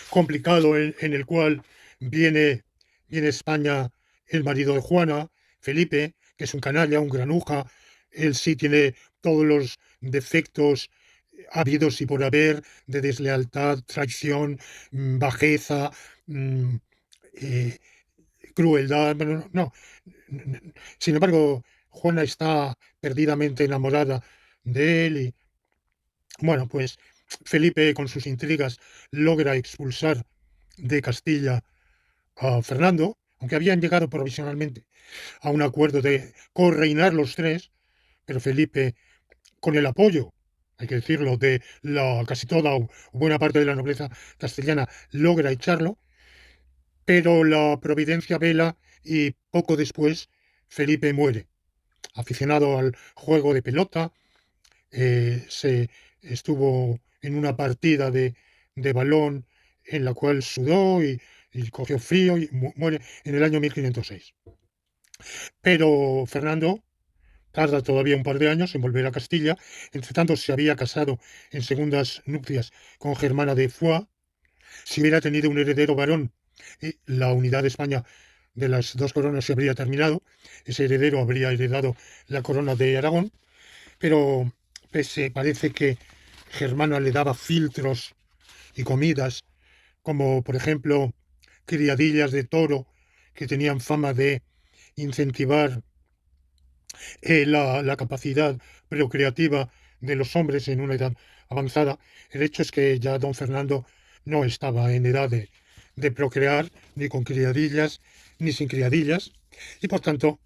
complicado en el cual viene España el marido de Juana, Felipe, que es un canalla, un granuja. Él sí tiene todos los defectos habidos y por haber, de deslealtad, traición, bajeza, mm, eh, crueldad. Bueno, no. Sin embargo, Juana está perdidamente enamorada de él y, bueno, pues Felipe, con sus intrigas, logra expulsar de Castilla a Fernando, aunque habían llegado provisionalmente a un acuerdo de correinar los tres, pero Felipe, con el apoyo, hay que decirlo, de la casi toda o buena parte de la nobleza castellana, logra echarlo, pero la providencia vela y poco después Felipe muere. Aficionado al juego de pelota, se estuvo en una partida de balón en la cual sudó y cogió frío y muere en el año 1506. Pero Fernando tarda todavía un par de años en volver a Castilla. Entre tanto, se había casado en segundas nupcias con Germana de Foix. Si hubiera tenido un heredero varón, la unidad de España de las dos coronas se habría terminado. Ese heredero habría heredado la corona de Aragón, pero parece que Germana le daba filtros y comidas, como por ejemplo criadillas de toro que tenían fama de incentivar la capacidad procreativa de los hombres en una edad avanzada. El hecho es que ya don Fernando no estaba en edad de procrear, ni con criadillas, ni sin criadillas, y por tanto,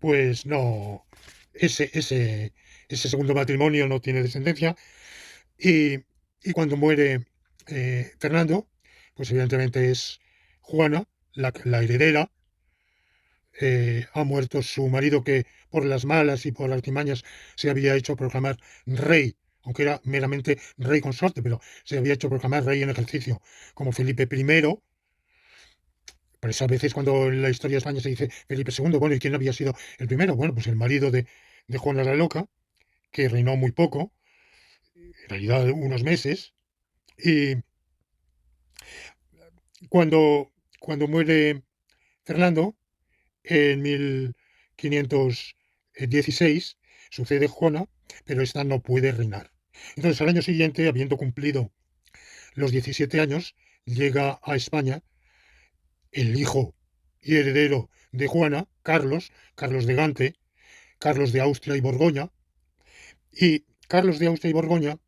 pues no, ese segundo matrimonio no tiene descendencia, y, y cuando muere Fernando, pues evidentemente es Juana, la heredera. Ha muerto su marido, que por las malas y por artimañas se había hecho proclamar rey, aunque era meramente rey consorte, pero se había hecho proclamar rey en ejercicio, como Felipe I. Por eso a veces cuando en la historia de España se dice Felipe II, bueno, ¿y quién había sido el primero? Bueno, pues el marido de Juana la Loca, que reinó muy poco, en realidad unos meses, y cuando muere Fernando, en 1516 sucede Juana, pero esta no puede reinar. Entonces, al año siguiente, habiendo cumplido los 17 años, llega a España el hijo y heredero de Juana, Carlos de Gante, Carlos de Austria y Borgoña, y Carlos de Austria y Borgoña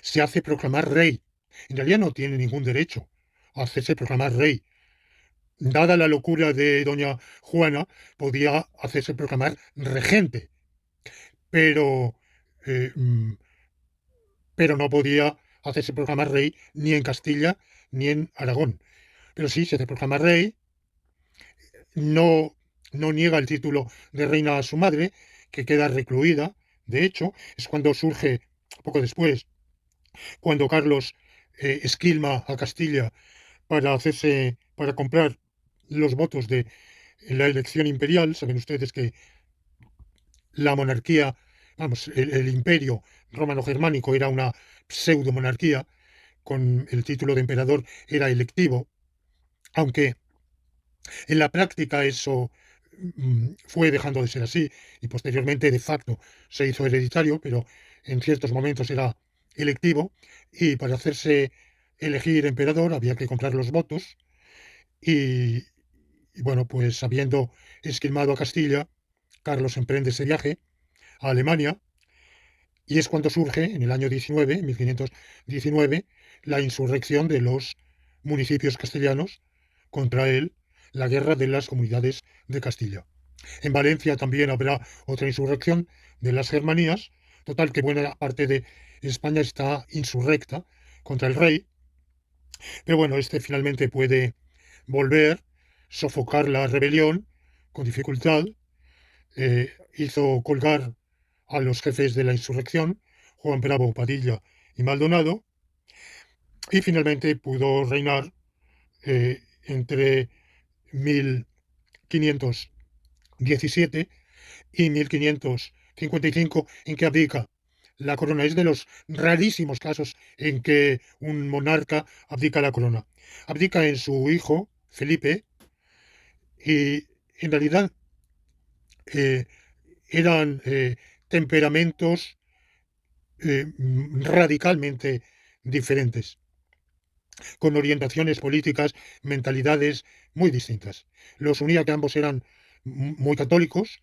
se hace proclamar rey. En realidad no tiene ningún derecho a hacerse proclamar rey. Dada la locura de doña Juana, podía hacerse proclamar regente, pero, eh, mm, pero no podía hacerse proclamar rey ni en Castilla ni en Aragón. Pero sí se hace proclamar rey, no, no niega el título de reina a su madre, que queda recluida. De hecho, es cuando surge, poco después, cuando Carlos esquilma a Castilla para comprar los votos de la elección imperial. Saben ustedes que la monarquía, vamos, el imperio romano-germánico era una pseudo-monarquía, con el título de emperador era electivo, aunque en la práctica eso fue dejando de ser así y posteriormente de facto se hizo hereditario, pero en ciertos momentos era electivo, y para hacerse elegir emperador había que comprar los votos y, y bueno, pues habiendo esquilmado a Castilla, Carlos emprende ese viaje a Alemania. Y es cuando surge, en el año 19, 1519, la insurrección de los municipios castellanos contra él, la guerra de las comunidades de Castilla. En Valencia también habrá otra insurrección de las Germanías, total que buena parte de España está insurrecta contra el rey, pero bueno, este finalmente puede volver, sofocar la rebelión con dificultad. Hizo colgar a los jefes de la insurrección, Juan Bravo, Padilla y Maldonado, y finalmente pudo reinar entre 1517 y 1555, en que abdica la corona. Es de los rarísimos casos en que un monarca abdica la corona. Abdica en su hijo, Felipe, y en realidad eh, eran temperamentos radicalmente diferentes, con orientaciones políticas, mentalidades muy distintas. Los unía que ambos eran muy católicos,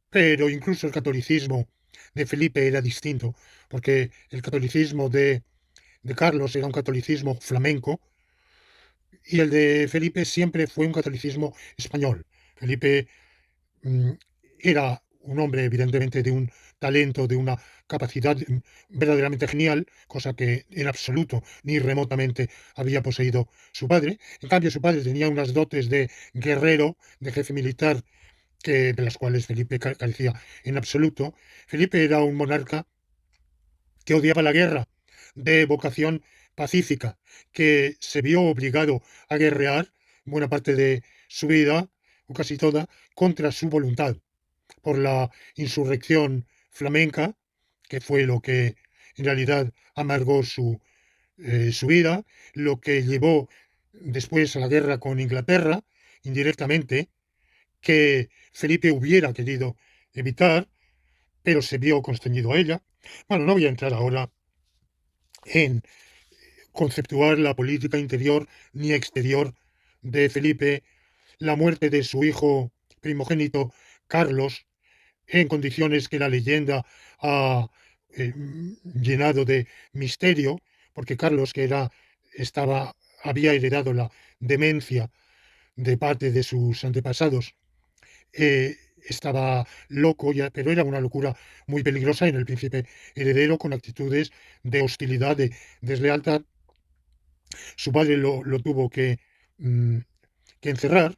pero incluso el catolicismo de Felipe era distinto, porque el catolicismo de Carlos era un catolicismo flamenco y el de Felipe siempre fue un catolicismo español. Felipe mm, era un hombre evidentemente de un talento, de una capacidad verdaderamente genial, cosa que en absoluto ni remotamente había poseído su padre. En cambio, su padre tenía unas dotes de guerrero, de jefe militar, de las cuales Felipe carecía en absoluto. Felipe era un monarca que odiaba la guerra, de vocación pacífica, que se vio obligado a guerrear buena parte de su vida, o casi toda, contra su voluntad, por la insurrección flamenca, que fue lo que en realidad amargó su vida, lo que llevó después a la guerra con Inglaterra, indirectamente, que Felipe hubiera querido evitar, pero se vio constreñido a ella. Bueno, no voy a entrar ahora en conceptuar la política interior ni exterior de Felipe, la muerte de su hijo primogénito Carlos, en condiciones que la leyenda ha llenado de misterio, porque Carlos, había heredado la demencia de parte de sus antepasados, estaba loco, ya, pero era una locura muy peligrosa en el príncipe heredero, con actitudes de hostilidad, de deslealtad. Su padre lo tuvo mm, que encerrar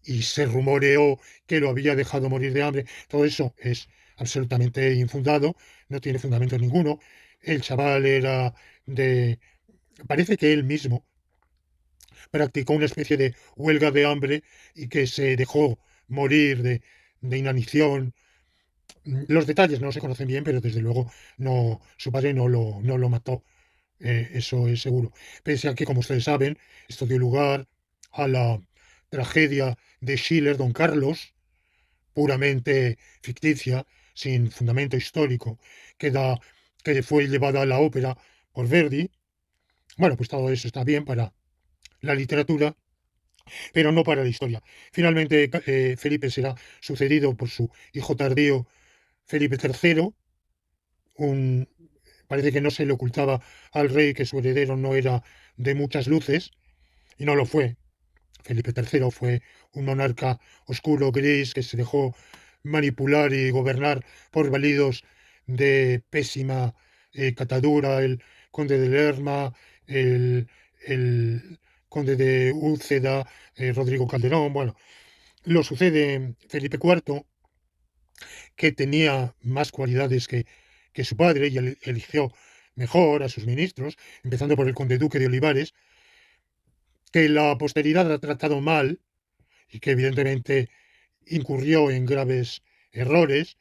y se rumoreó que lo había dejado morir de hambre. Todo eso es absolutamente infundado, no tiene fundamento ninguno. El chaval era de... Parece que él mismo practicó una especie de huelga de hambre y que se dejó morir de inanición. Los detalles no se conocen bien, pero desde luego su padre no lo mató, eso es seguro. Pese a que, como ustedes saben, esto dio lugar a la tragedia de Schiller, Don Carlos, puramente ficticia, sin fundamento histórico, que, da, que fue llevada a la ópera por Verdi. Bueno, pues todo eso está bien para la literatura, pero no para la historia. Finalmente, Felipe será sucedido por su hijo tardío, Felipe III. un, Parece que no se le ocultaba al rey que su heredero no era de muchas luces, y no lo fue. Felipe III fue un monarca oscuro, gris, que se dejó manipular y gobernar por validos de pésima catadura, el conde de Lerma, el conde de Úceda, Rodrigo Calderón. Bueno, lo sucede Felipe IV, que tenía más cualidades que su padre y eligió mejor a sus ministros, empezando por el conde duque de Olivares, que la posteridad ha tratado mal y que evidentemente incurrió en graves errores,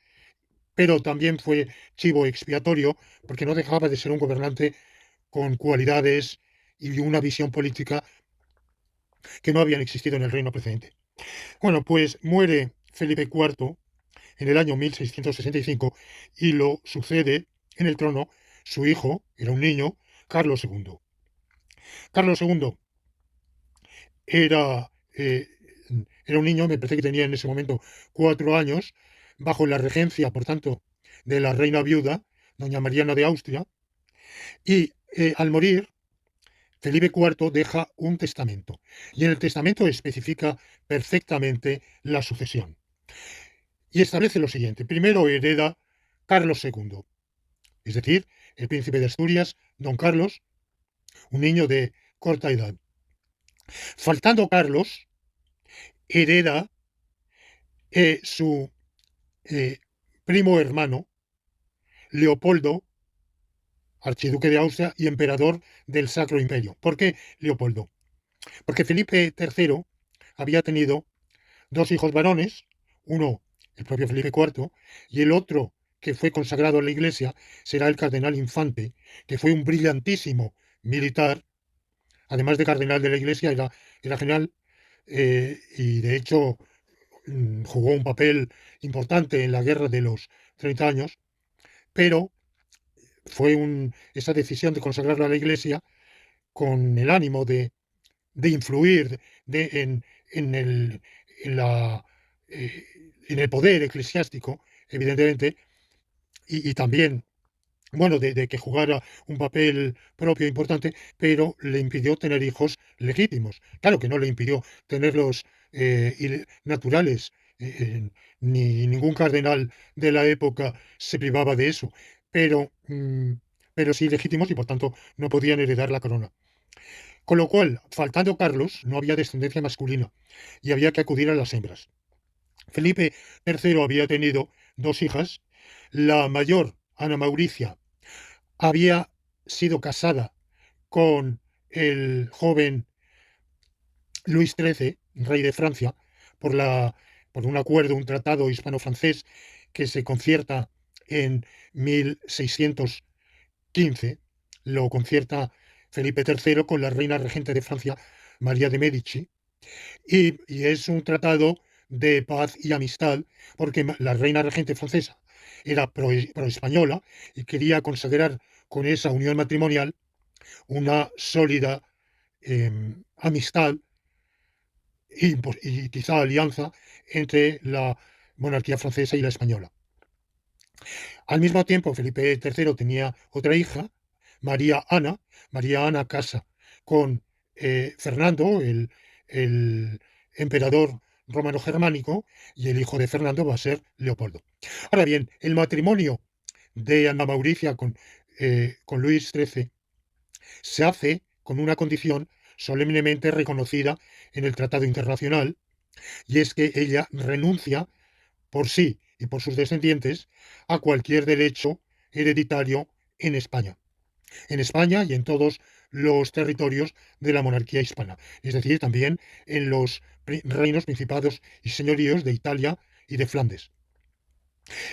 pero también fue chivo expiatorio porque no dejaba de ser un gobernante con cualidades y una visión política que no habían existido en el reino precedente. Bueno, pues muere Felipe IV en el año 1665 y lo sucede en el trono su hijo, era un niño, Carlos II. Carlos II era, eh, era un niño, me parece que tenía en ese momento 4 años, bajo la regencia, por tanto, de la reina viuda, doña Mariana de Austria, y al morir, Felipe IV deja un testamento, y en el testamento especifica perfectamente la sucesión. Y establece lo siguiente: primero hereda Carlos II, es decir, el príncipe de Asturias, don Carlos, un niño de corta edad. Faltando Carlos, hereda su eh, primo hermano, Leopoldo, archiduque de Austria y emperador del Sacro Imperio. ¿Por qué Leopoldo? Porque Felipe III había tenido dos hijos varones, uno el propio Felipe IV y el otro que fue consagrado a la Iglesia será el cardenal Infante, que fue un brillantísimo militar, además de cardenal de la Iglesia, era general, y de hecho jugó un papel importante en la guerra de los 30 años, pero esa decisión de consagrarlo a la Iglesia con el ánimo de influir en el, en, la, eh, en el poder eclesiástico, evidentemente, y también, bueno, de que jugara un papel propio importante, pero le impidió tener hijos legítimos. Claro que no le impidió tenerlos naturales, ni ningún cardenal de la época se privaba de eso, pero, pero sí legítimos y por tanto no podían heredar la corona. Con lo cual, faltando Carlos, no había descendencia masculina y había que acudir a las hembras. Felipe III había tenido dos hijas. La mayor, Ana Mauricia, había sido casada con el joven Luis XIII, rey de Francia, por un acuerdo, un tratado hispano-francés que se concierta en 1615. Lo concierta Felipe III con la reina regente de Francia, María de Medici, y es un tratado de paz y amistad, porque la reina regente francesa era pro-española y quería consagrar con esa unión matrimonial una sólida amistad y quizá alianza entre la monarquía francesa y la española. Al mismo tiempo, Felipe III tenía otra hija, María Ana. María Ana casa con Fernando, el emperador romano-germánico, y el hijo de Fernando va a ser Leopoldo. Ahora bien, el matrimonio de Ana Mauricia con Luis XIII se hace con una condición solemnemente reconocida en el Tratado Internacional, y es que ella renuncia por sí y por sus descendientes a cualquier derecho hereditario en España. En España y en todos los territorios de la monarquía hispana, es decir, también en los reinos, principados y señoríos de Italia y de Flandes.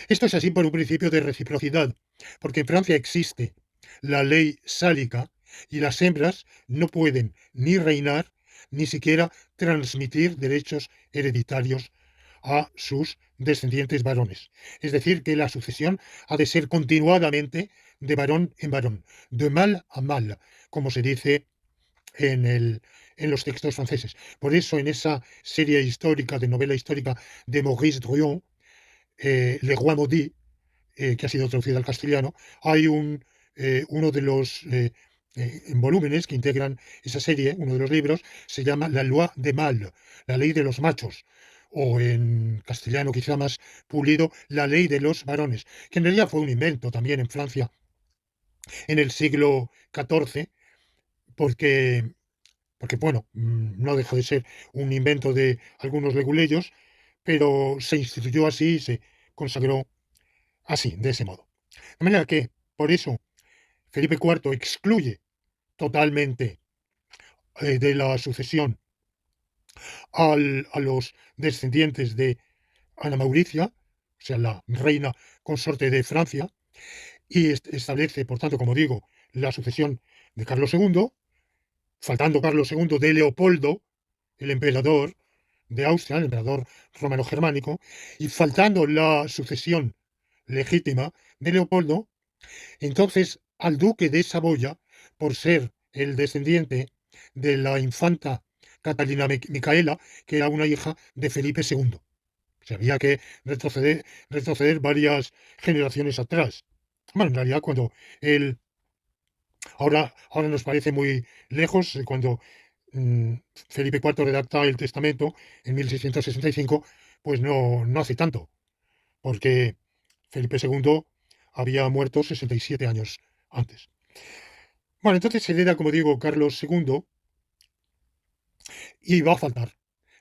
Esto es así por un principio de reciprocidad, porque en Francia existe la ley sálica y las hembras no pueden ni reinar ni siquiera transmitir derechos hereditarios a sus descendientes varones. Es decir, que la sucesión ha de ser continuadamente de varón en varón, de mal a mal, como se dice en los textos franceses. Por eso, en esa serie histórica, de novela histórica de Maurice Druon, Le Roi Maudit, que ha sido traducida al castellano, hay uno de los volúmenes que integran esa serie, uno de los libros, se llama La Loi des Mâles, la ley de los machos, o en castellano quizá más pulido, la ley de los varones, que en realidad fue un invento también en Francia en el siglo XIV, porque, porque bueno, no deja de ser un invento de algunos leguleyos, pero se instituyó así y se consagró así, de ese modo. De manera que, por eso, Felipe IV excluye totalmente de la sucesión a los descendientes de Ana Mauricia, o sea, la reina consorte de Francia, y establece, por tanto, como digo, la sucesión de Carlos II, faltando Carlos II de Leopoldo, el emperador de Austria, el emperador romano-germánico, y faltando la sucesión legítima de Leopoldo. Entonces, al duque de Saboya, por ser el descendiente de la infanta Catalina Micaela, que era una hija de Felipe II. Se había que retroceder varias generaciones atrás. Bueno, en realidad, cuando él, ahora nos parece muy lejos, cuando mm, Felipe IV redacta el testamento en 1665, pues no hace tanto, porque Felipe II había muerto 67 años antes. Bueno, entonces se hereda, como digo, Carlos II y va a faltar.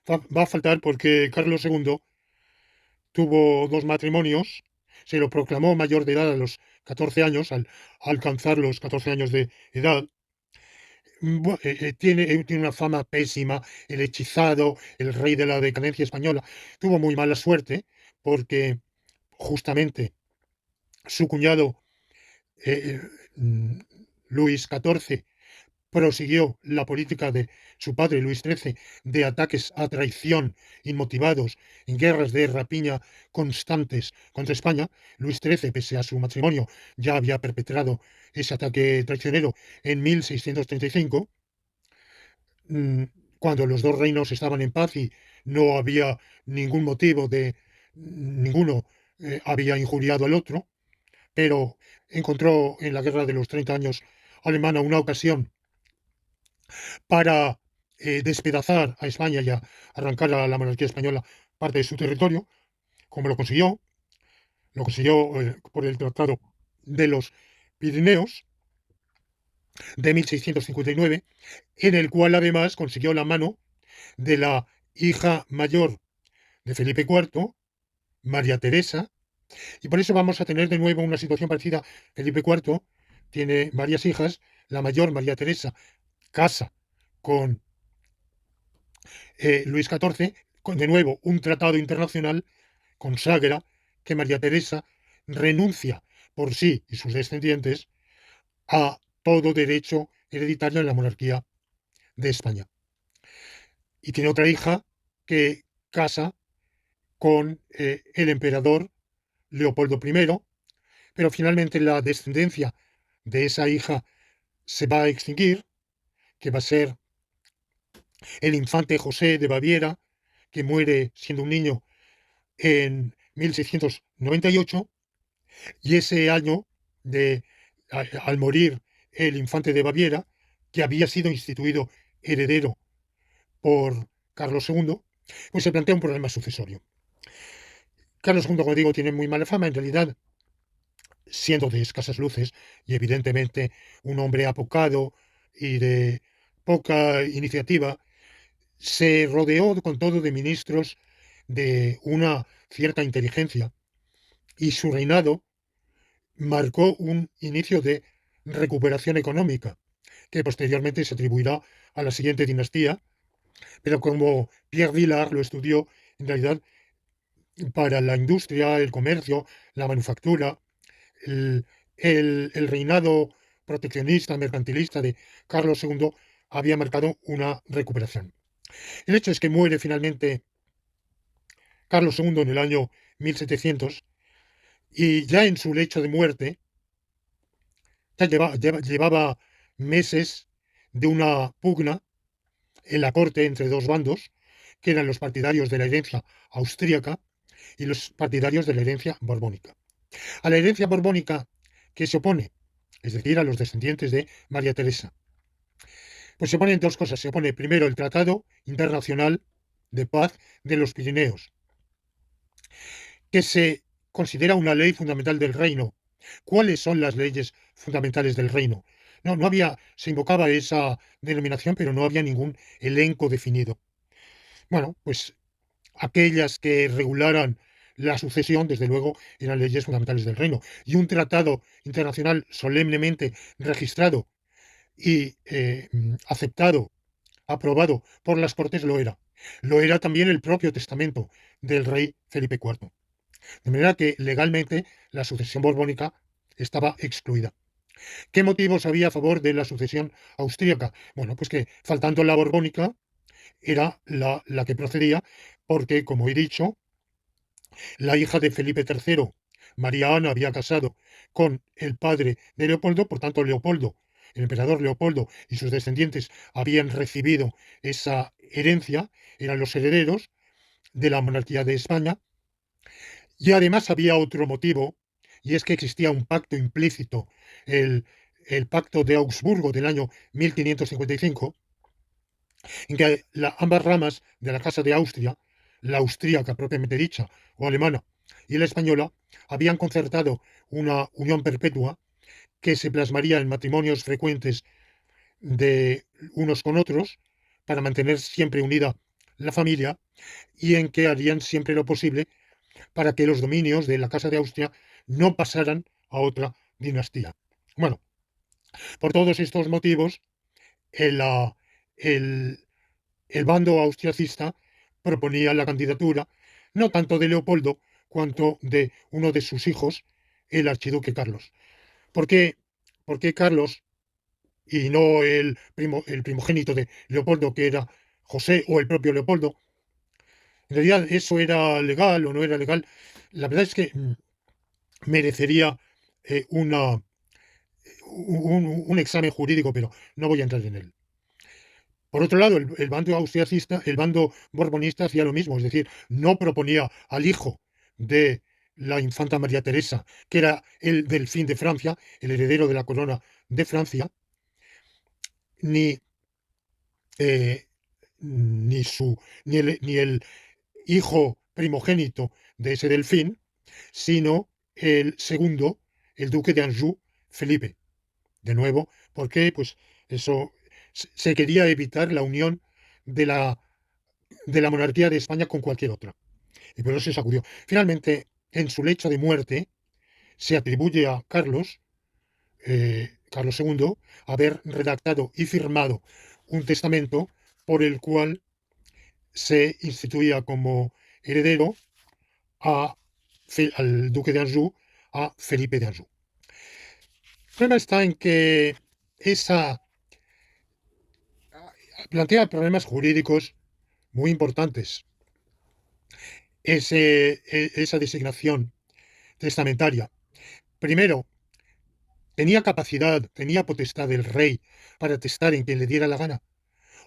Va a faltar porque Carlos II tuvo dos matrimonios, se lo proclamó mayor de edad a los 14 años, al alcanzar los 14 años de edad, tiene una fama pésima, el hechizado, el rey de la decadencia española. Tuvo muy mala suerte porque justamente su cuñado eh, mm, Luis XIV prosiguió la política de su padre Luis XIII de ataques a traición inmotivados en guerras de rapiña constantes contra España. Luis XIII, pese a su matrimonio, ya había perpetrado ese ataque traicionero en 1635, mm, cuando los dos reinos estaban en paz y no había ningún motivo de ninguno había injuriado al otro, pero encontró en la guerra de los 30 años alemana una ocasión para despedazar a España y arrancar a la monarquía española parte de su territorio, como lo consiguió por el Tratado de los Pirineos de 1659, en el cual además consiguió la mano de la hija mayor de Felipe IV, María Teresa, y por eso vamos a tener de nuevo una situación parecida. Felipe IV tiene varias hijas, la mayor, María Teresa, casa con Luis XIV, con de nuevo un tratado internacional, consagra que María Teresa renuncia por sí y sus descendientes a todo derecho hereditario en la monarquía de España. Y tiene otra hija que casa con el emperador Leopoldo I, pero finalmente la descendencia de esa hija se va a extinguir, que va a ser el infante José de Baviera, que muere siendo un niño en 1698, y ese año, al morir el infante de Baviera, que había sido instituido heredero por Carlos II, pues se plantea un problema sucesorio. Carlos II, como digo, tiene muy mala fama, en realidad, siendo de escasas luces y evidentemente un hombre apocado y de poca iniciativa, se rodeó con todo de ministros de una cierta inteligencia y su reinado marcó un inicio de recuperación económica que posteriormente se atribuirá a la siguiente dinastía, pero como Pierre Vilar lo estudió, en realidad para la industria, el comercio, la manufactura, el, el reinado proteccionista, mercantilista de Carlos II había marcado una recuperación. El hecho es que muere finalmente Carlos II en el año 1700 y ya en su lecho de muerte ya llevaba meses de una pugna en la corte entre dos bandos, que eran los partidarios de la herencia austríaca y los partidarios de la herencia borbónica. A la herencia borbónica que se opone, es decir, a los descendientes de María Teresa, pues se oponen dos cosas. Se opone primero el Tratado Internacional de Paz de los Pirineos, que se considera una ley fundamental del reino. ¿Cuáles son las leyes fundamentales del reino? No había, se invocaba esa denominación, pero no había ningún elenco definido. Bueno, pues aquellas que regularan la sucesión, desde luego, eran leyes fundamentales del reino. Y un tratado internacional solemnemente registrado y aceptado, aprobado por las Cortes lo era. Lo era también el propio testamento del rey Felipe IV. De manera que legalmente la sucesión borbónica estaba excluida. ¿Qué motivos había a favor de la sucesión austríaca? Bueno, pues que faltando la borbónica era la que procedía porque, como he dicho, la hija de Felipe III, María Ana, había casado con el padre de Leopoldo, por tanto Leopoldo, el emperador Leopoldo y sus descendientes habían recibido esa herencia, eran los herederos de la monarquía de España, y además había otro motivo, y es que existía un pacto implícito, el, el pacto de Augsburgo del año 1555, en que ambas ramas de la Casa de Austria, la austríaca propiamente dicha, o alemana, y la española, habían concertado una unión perpetua que se plasmaría en matrimonios frecuentes de unos con otros para mantener siempre unida la familia y en que harían siempre lo posible para que los dominios de la Casa de Austria no pasaran a otra dinastía. Bueno, por todos estos motivos, el, ah, el, el bando austriacista proponía la candidatura no tanto de Leopoldo cuanto de uno de sus hijos, el archiduque Carlos. ¿Por qué, por qué Carlos y no el primogénito de Leopoldo, que era José o el propio Leopoldo? En realidad, eso era legal o no era legal. La verdad es que merecería eh, una, un examen jurídico, pero no voy a entrar en él. Por otro lado, el bando austriacista, el bando borbonista hacía lo mismo, es decir, no proponía al hijo de la infanta María Teresa, que era el delfín de Francia, el heredero de la corona de Francia, ni, eh, ni, su, ni el hijo primogénito de ese delfín, sino el segundo, el duque de Anjou, Felipe. De nuevo, porque pues eso se quería evitar la unión de la monarquía de España con cualquier otra. Y por eso se sacudió. Finalmente, en su lecho de muerte, se atribuye a Carlos II, haber redactado y firmado un testamento por el cual se instituía como heredero a, al duque de Anjou, a Felipe de Anjou. El problema está en que esa plantea problemas jurídicos muy importantes. Esa designación testamentaria. Primero, tenía capacidad, tenía potestad el rey para testar en quien le diera la gana,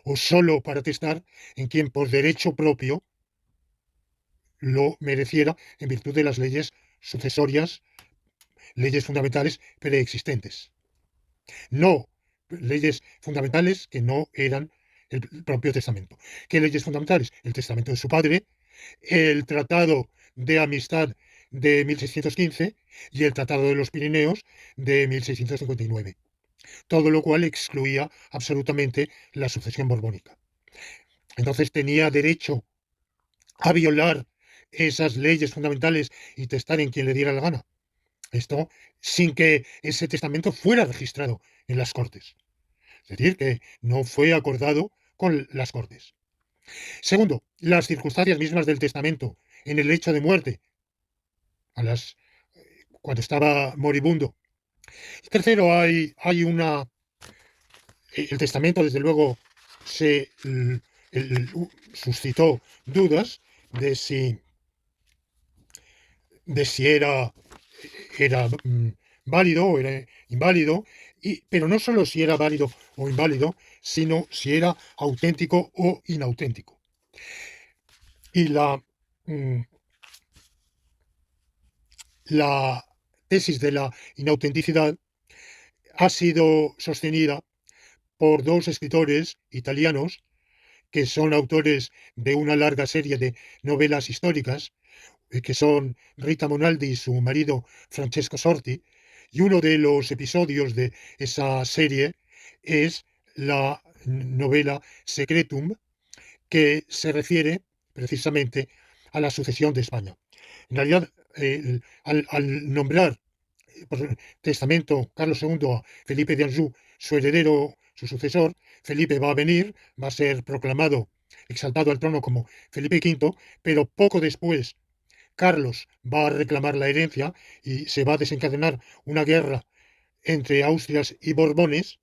o solo para testar en quien por derecho propio lo mereciera en virtud de las leyes sucesorias, leyes fundamentales preexistentes. No leyes fundamentales que no eran el propio testamento. ¿Qué leyes fundamentales? El testamento de su padre, el Tratado de Amistad de 1615 y el Tratado de los Pirineos de 1659. Todo lo cual excluía absolutamente la sucesión borbónica. Entonces tenía derecho a violar esas leyes fundamentales y testar en quien le diera la gana. Esto sin que ese testamento fuera registrado en las Cortes. Es decir, que no fue acordado con las Cortes. Segundo, las circunstancias mismas del testamento en el lecho de muerte, cuando estaba moribundo. Y tercero, hay una. El testamento, desde luego, se suscitó dudas de si era válido o era inválido, pero no solo si era válido o inválido, sino si era auténtico o inauténtico. Y mm, la tesis de la inautenticidad ha sido sostenida por dos escritores italianos que son autores de una larga serie de novelas históricas, que son Rita Monaldi y su marido Francesco Sorti, y uno de los episodios de esa serie es la novela Secretum, que se refiere precisamente a la sucesión de España. En realidad, al nombrar por testamento Carlos II a Felipe de Anjou, su heredero, su sucesor, Felipe va a venir, va a ser proclamado, exaltado al trono como Felipe V, pero poco después Carlos va a reclamar la herencia y se va a desencadenar una guerra entre Austrias y Borbones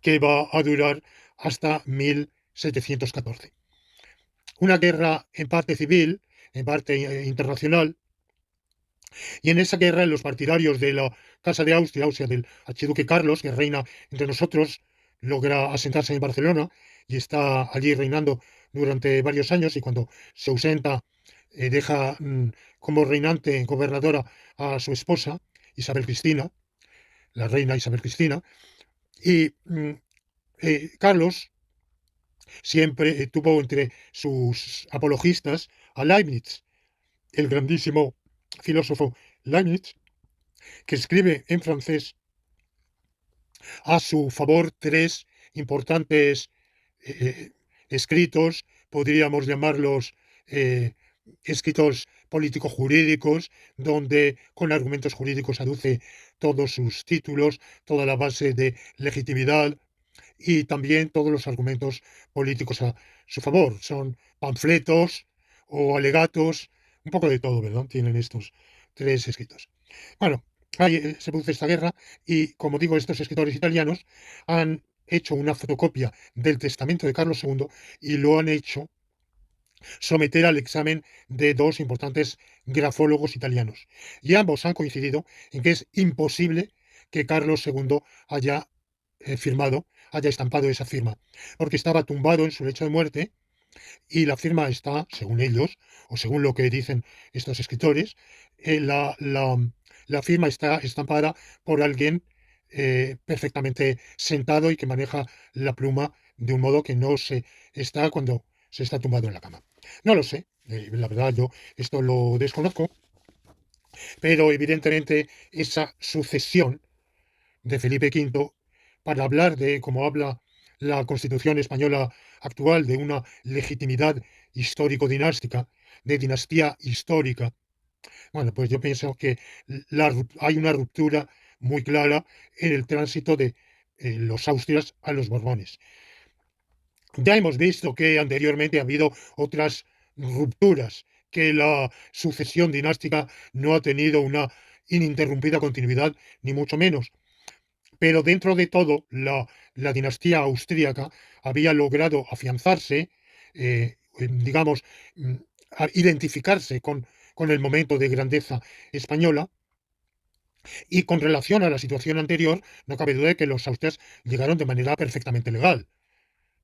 que va a durar hasta 1714. Una guerra en parte civil, en parte internacional, y en esa guerra los partidarios de la Casa de Austria, o sea, del archiduque Carlos, que reina entre nosotros, logra asentarse en Barcelona y está allí reinando durante varios años, y cuando se ausenta deja como reinante, gobernadora, a su esposa, Isabel Cristina, la reina Isabel Cristina, y Carlos siempre tuvo entre sus apologistas a Leibniz, el grandísimo filósofo Leibniz, que escribe en francés a su favor tres importantes escritos, podríamos llamarlos escritos político-jurídicos, donde con argumentos jurídicos aduce todos sus títulos, toda la base de legitimidad y también todos los argumentos políticos a su favor. Son panfletos o alegatos, un poco de todo, ¿verdad? Tienen estos tres escritos. Bueno, ahí se produce esta guerra y, como digo, estos escritores italianos han hecho una fotocopia del testamento de Carlos II y lo han hecho someter al examen de dos importantes grafólogos italianos. Y ambos han coincidido en que es imposible que Carlos II haya firmado, haya estampado esa firma, porque estaba tumbado en su lecho de muerte y la firma está, según ellos, o según lo que dicen estos escritores, la firma está estampada por alguien perfectamente sentado y que maneja la pluma de un modo que no se está cuando se está tumbado en la cama. No lo sé, la verdad yo esto lo desconozco, pero evidentemente esa sucesión de Felipe V para hablar de, como habla la Constitución española actual, de una legitimidad histórico-dinástica, de dinastía histórica. Bueno, pues yo pienso que hay una ruptura muy clara en el tránsito de los Austrias a los Borbones. Ya hemos visto que anteriormente ha habido otras rupturas, que la sucesión dinástica no ha tenido una ininterrumpida continuidad, ni mucho menos. Pero dentro de todo, la dinastía austríaca había logrado afianzarse, digamos, identificarse con el momento de grandeza española. Y con relación a la situación anterior, no cabe duda de que los austrias llegaron de manera perfectamente legal.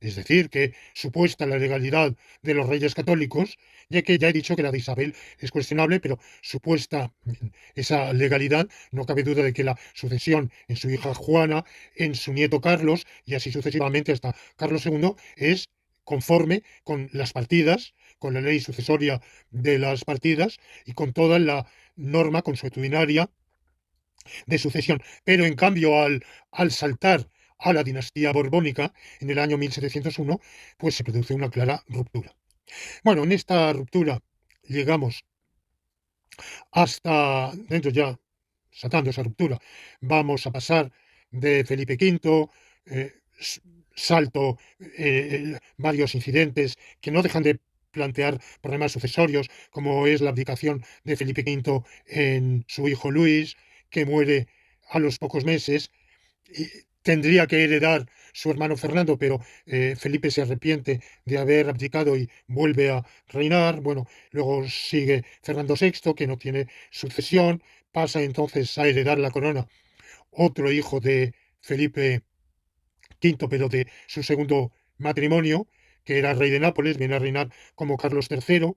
Es decir, que supuesta la legalidad de los reyes católicos, ya que ya he dicho que la de Isabel es cuestionable, pero supuesta esa legalidad, no cabe duda de que la sucesión en su hija Juana, en su nieto Carlos, y así sucesivamente hasta Carlos II, es conforme con las partidas, con la ley sucesoria de las partidas y con toda la norma consuetudinaria de sucesión. Pero en cambio, al saltar a la dinastía borbónica en el año 1701, pues se produce una clara ruptura. Bueno, en esta ruptura llegamos hasta, dentro ya, saltando esa ruptura, vamos a pasar de Felipe V, salto varios incidentes que no dejan de plantear problemas sucesorios, como es la abdicación de Felipe V en su hijo Luis, que muere a los pocos meses. Y tendría que heredar su hermano Fernando, pero Felipe se arrepiente de haber abdicado y vuelve a reinar. Bueno, luego sigue Fernando VI, que no tiene sucesión, pasa entonces a heredar la corona otro hijo de Felipe V, pero de su segundo matrimonio, que era rey de Nápoles, viene a reinar como Carlos III.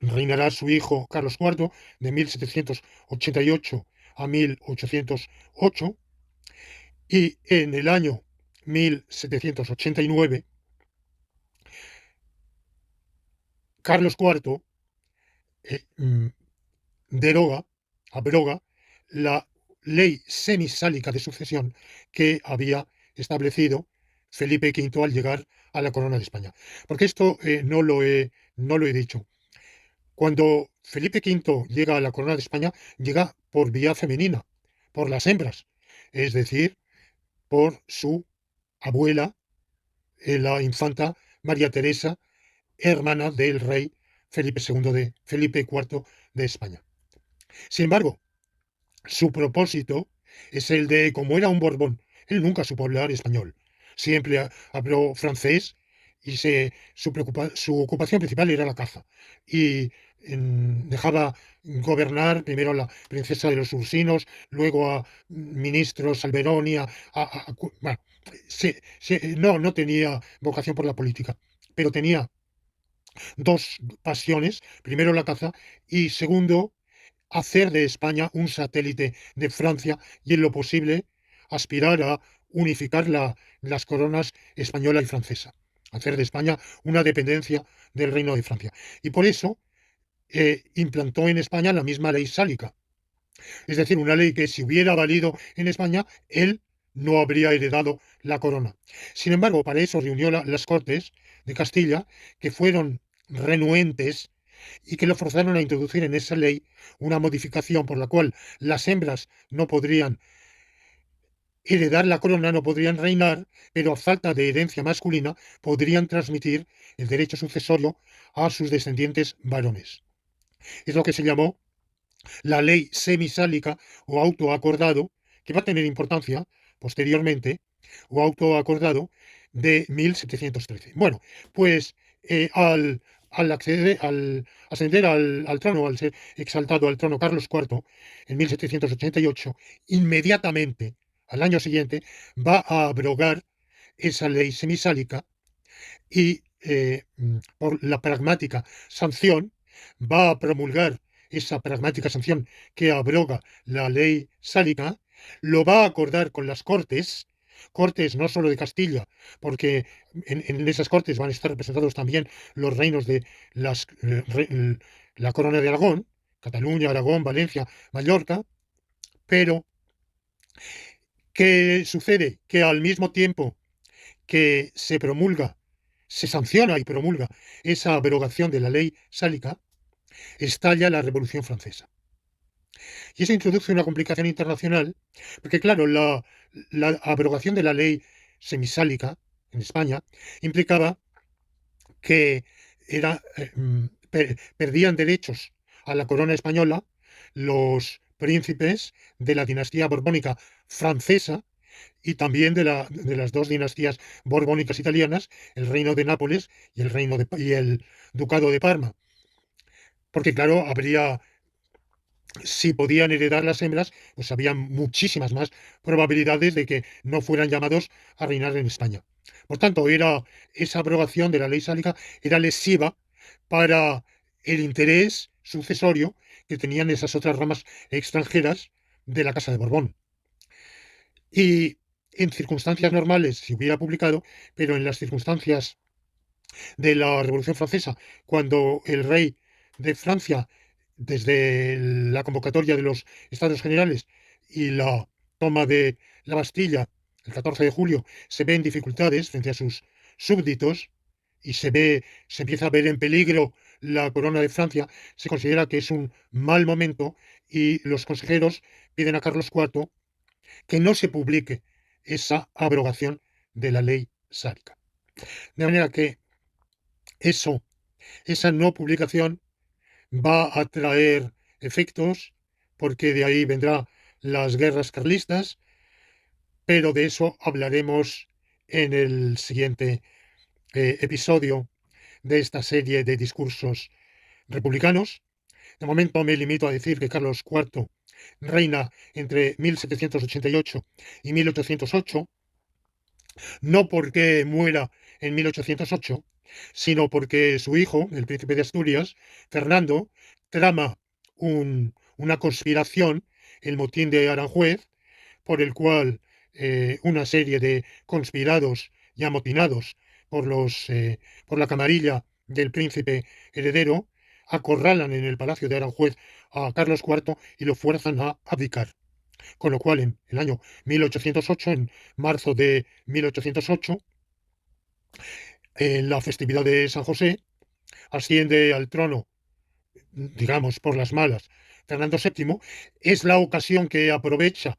Reinará su hijo Carlos IV de 1788 a 1808. Y en el año 1789, Carlos IV abroga la ley semisálica de sucesión que había establecido Felipe V al llegar a la corona de España. Porque esto no lo he dicho. Cuando Felipe V llega a la corona de España, llega por vía femenina, por las hembras, es decir, por su abuela, la infanta María Teresa, hermana del rey Felipe IV de España. Sin embargo, su propósito es el de, como era un Borbón, él nunca supo hablar español, siempre habló francés y su ocupación principal era la caza. Y dejaba gobernar primero a la princesa de los Ursinos, luego a ministros Alberoni, bueno, no tenía vocación por la política, pero tenía dos pasiones, primero la caza y segundo, hacer de España un satélite de Francia y en lo posible aspirar a unificar las coronas española y francesa, hacer de España una dependencia del Reino de Francia. Y por eso implantó en España la misma ley sálica, es decir, una ley que si hubiera valido en España, él no habría heredado la corona. Sin embargo, para eso reunió las Cortes de Castilla, que fueron renuentes y que lo forzaron a introducir en esa ley una modificación por la cual las hembras no podrían heredar la corona, no podrían reinar, pero a falta de herencia masculina podrían transmitir el derecho sucesorio a sus descendientes varones. Es lo que se llamó la ley semisálica o autoacordado, que va a tener importancia posteriormente, o autoacordado de 1713. Bueno, pues al ascender al trono, al ser exaltado al trono Carlos IV en 1788, inmediatamente, al año siguiente, va a abrogar esa ley semisálica y por la pragmática sanción va a promulgar esa pragmática sanción que abroga la ley sálica, lo va a acordar con las Cortes no solo de Castilla, porque en esas Cortes van a estar representados también los reinos de la Corona de Aragón, Cataluña, Aragón, Valencia, Mallorca, pero ¿qué sucede? Que al mismo tiempo que se sanciona y promulga esa abrogación de la ley sálica, estalla la Revolución Francesa. Y eso introduce una complicación internacional, porque claro, la abrogación de la ley semisálica en España implicaba que perdían derechos a la corona española los príncipes de la dinastía borbónica francesa y también de las dos dinastías borbónicas italianas, el reino de Nápoles y el ducado de Parma. Porque claro, si podían heredar las hembras, pues había muchísimas más probabilidades de que no fueran llamados a reinar en España. Por tanto, esa abrogación de la ley sálica era lesiva para el interés sucesorio que tenían esas otras ramas extranjeras de la Casa de Borbón. Y en circunstancias normales se hubiera publicado, pero en las circunstancias de la Revolución Francesa, cuando el rey de Francia, desde la convocatoria de los Estados Generales y la toma de la Bastilla el 14 de julio, se ve en dificultades frente a sus súbditos y se empieza a ver en peligro la corona de Francia, se considera que es un mal momento y los consejeros piden a Carlos IV que no se publique esa abrogación de la ley sálica. De manera que eso, esa no publicación va a traer efectos, porque de ahí vendrán las guerras carlistas, pero de eso hablaremos en el siguiente episodio de esta serie de discursos republicanos. De momento me limito a decir que Carlos IV reina entre 1788 y 1808, no porque muera en 1808, sino porque su hijo, el príncipe de Asturias, Fernando, trama una conspiración, el motín de Aranjuez, por el cual una serie de conspirados y amotinados por la camarilla del príncipe heredero acorralan en el palacio de Aranjuez a Carlos IV y lo fuerzan a abdicar. Con lo cual, en el año 1808, en marzo de 1808, en la festividad de San José, asciende al trono, digamos, por las malas, Fernando VII. Es la ocasión que aprovecha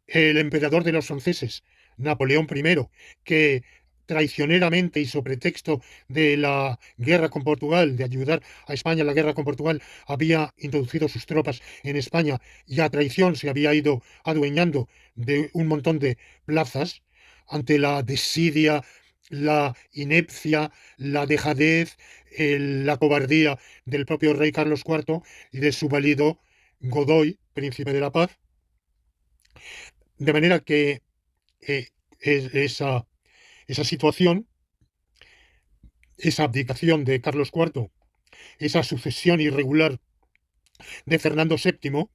el emperador de los franceses, Napoleón I, que traicioneramente y sobre texto de la guerra con Portugal, de ayudar a España en la guerra con Portugal, había introducido sus tropas en España y a traición se había ido adueñando de un montón de plazas ante la desidia, la inepcia, la dejadez, la cobardía del propio rey Carlos IV y de su valido Godoy, príncipe de la paz. De manera que eh, esa situación, esa abdicación de Carlos IV, esa sucesión irregular de Fernando VII,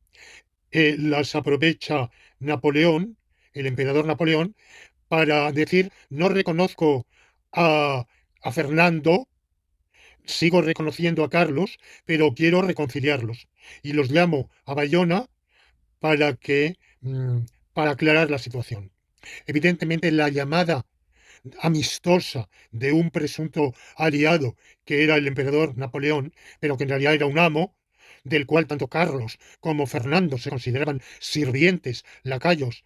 las aprovecha Napoleón, el emperador Napoleón, para decir: no reconozco a Fernando, sigo reconociendo a Carlos, pero quiero reconciliarlos. Y los llamo a Bayona para que, para aclarar la situación. Evidentemente, la llamada amistosa de un presunto aliado que era el emperador Napoleón, pero que en realidad era un amo, del cual tanto Carlos como Fernando se consideraban sirvientes, lacayos,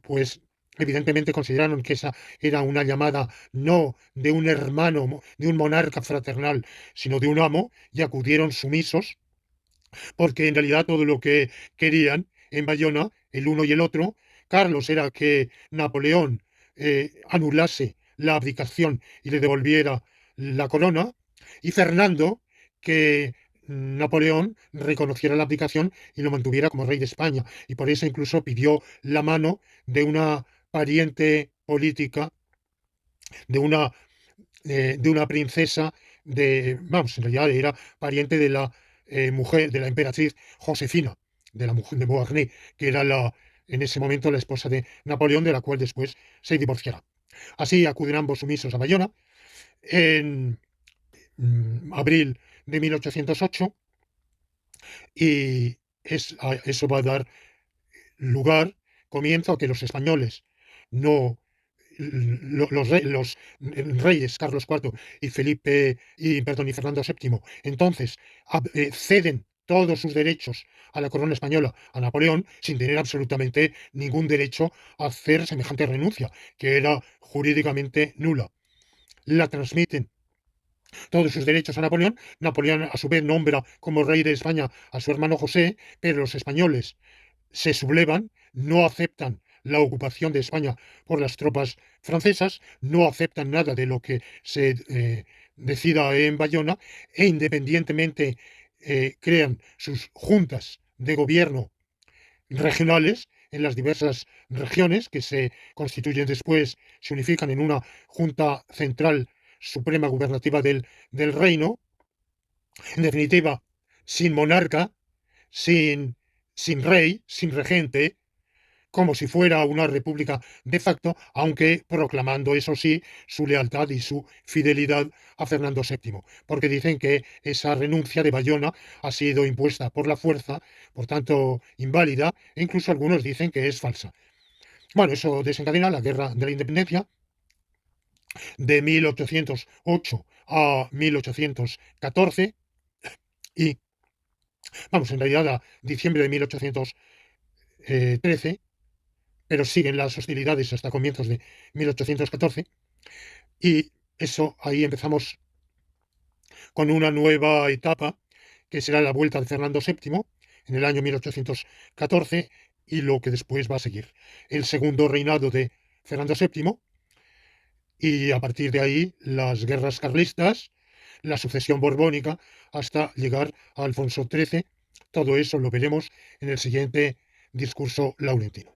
pues evidentemente consideraron que esa era una llamada no de un hermano, de un monarca fraternal, sino de un amo, y acudieron sumisos, porque en realidad todo lo que querían en Bayona, el uno y el otro, Carlos era que Napoleón anulase la abdicación y le devolviera la corona, y Fernando que Napoleón reconociera la abdicación y lo mantuviera como rey de España. Y por eso incluso pidió la mano de una pariente política, de una princesa vamos, en realidad era pariente de la mujer, de la emperatriz Josefina, de la mujer de Beauharnais, que era en ese momento la esposa de Napoleón, de la cual después se divorciará. Así acuden ambos sumisos a Bayona en abril de 1808, y eso va a dar lugar, comienzo a que los españoles no los reyes Carlos IV y perdón, y Fernando VII, entonces ceden todos sus derechos a la corona española a Napoleón sin tener absolutamente ningún derecho a hacer semejante renuncia, que era jurídicamente nula. La transmiten todos sus derechos a Napoleón. Napoleón, a su vez, nombra como rey de España a su hermano José, pero los españoles se sublevan, no aceptan la ocupación de España por las tropas francesas, no aceptan nada de lo que se decida en Bayona, e independientemente crean sus juntas de gobierno regionales en las diversas regiones que se constituyen después, se unifican en una junta central suprema gubernativa del reino, en definitiva, sin monarca, sin rey, sin regente, como si fuera una república de facto, aunque proclamando, eso sí, su lealtad y su fidelidad a Fernando VII, porque dicen que esa renuncia de Bayona ha sido impuesta por la fuerza, por tanto inválida, e incluso algunos dicen que es falsa. Bueno, eso desencadena la Guerra de la Independencia de 1808 a 1814, y vamos, en realidad a diciembre de 1813, pero siguen las hostilidades hasta comienzos de 1814, y eso ahí empezamos con una nueva etapa que será la vuelta de Fernando VII en el año 1814, y lo que después va a seguir el segundo reinado de Fernando VII, y a partir de ahí las guerras carlistas, la sucesión borbónica, hasta llegar a Alfonso XIII. Todo eso lo veremos en el siguiente discurso laurentino.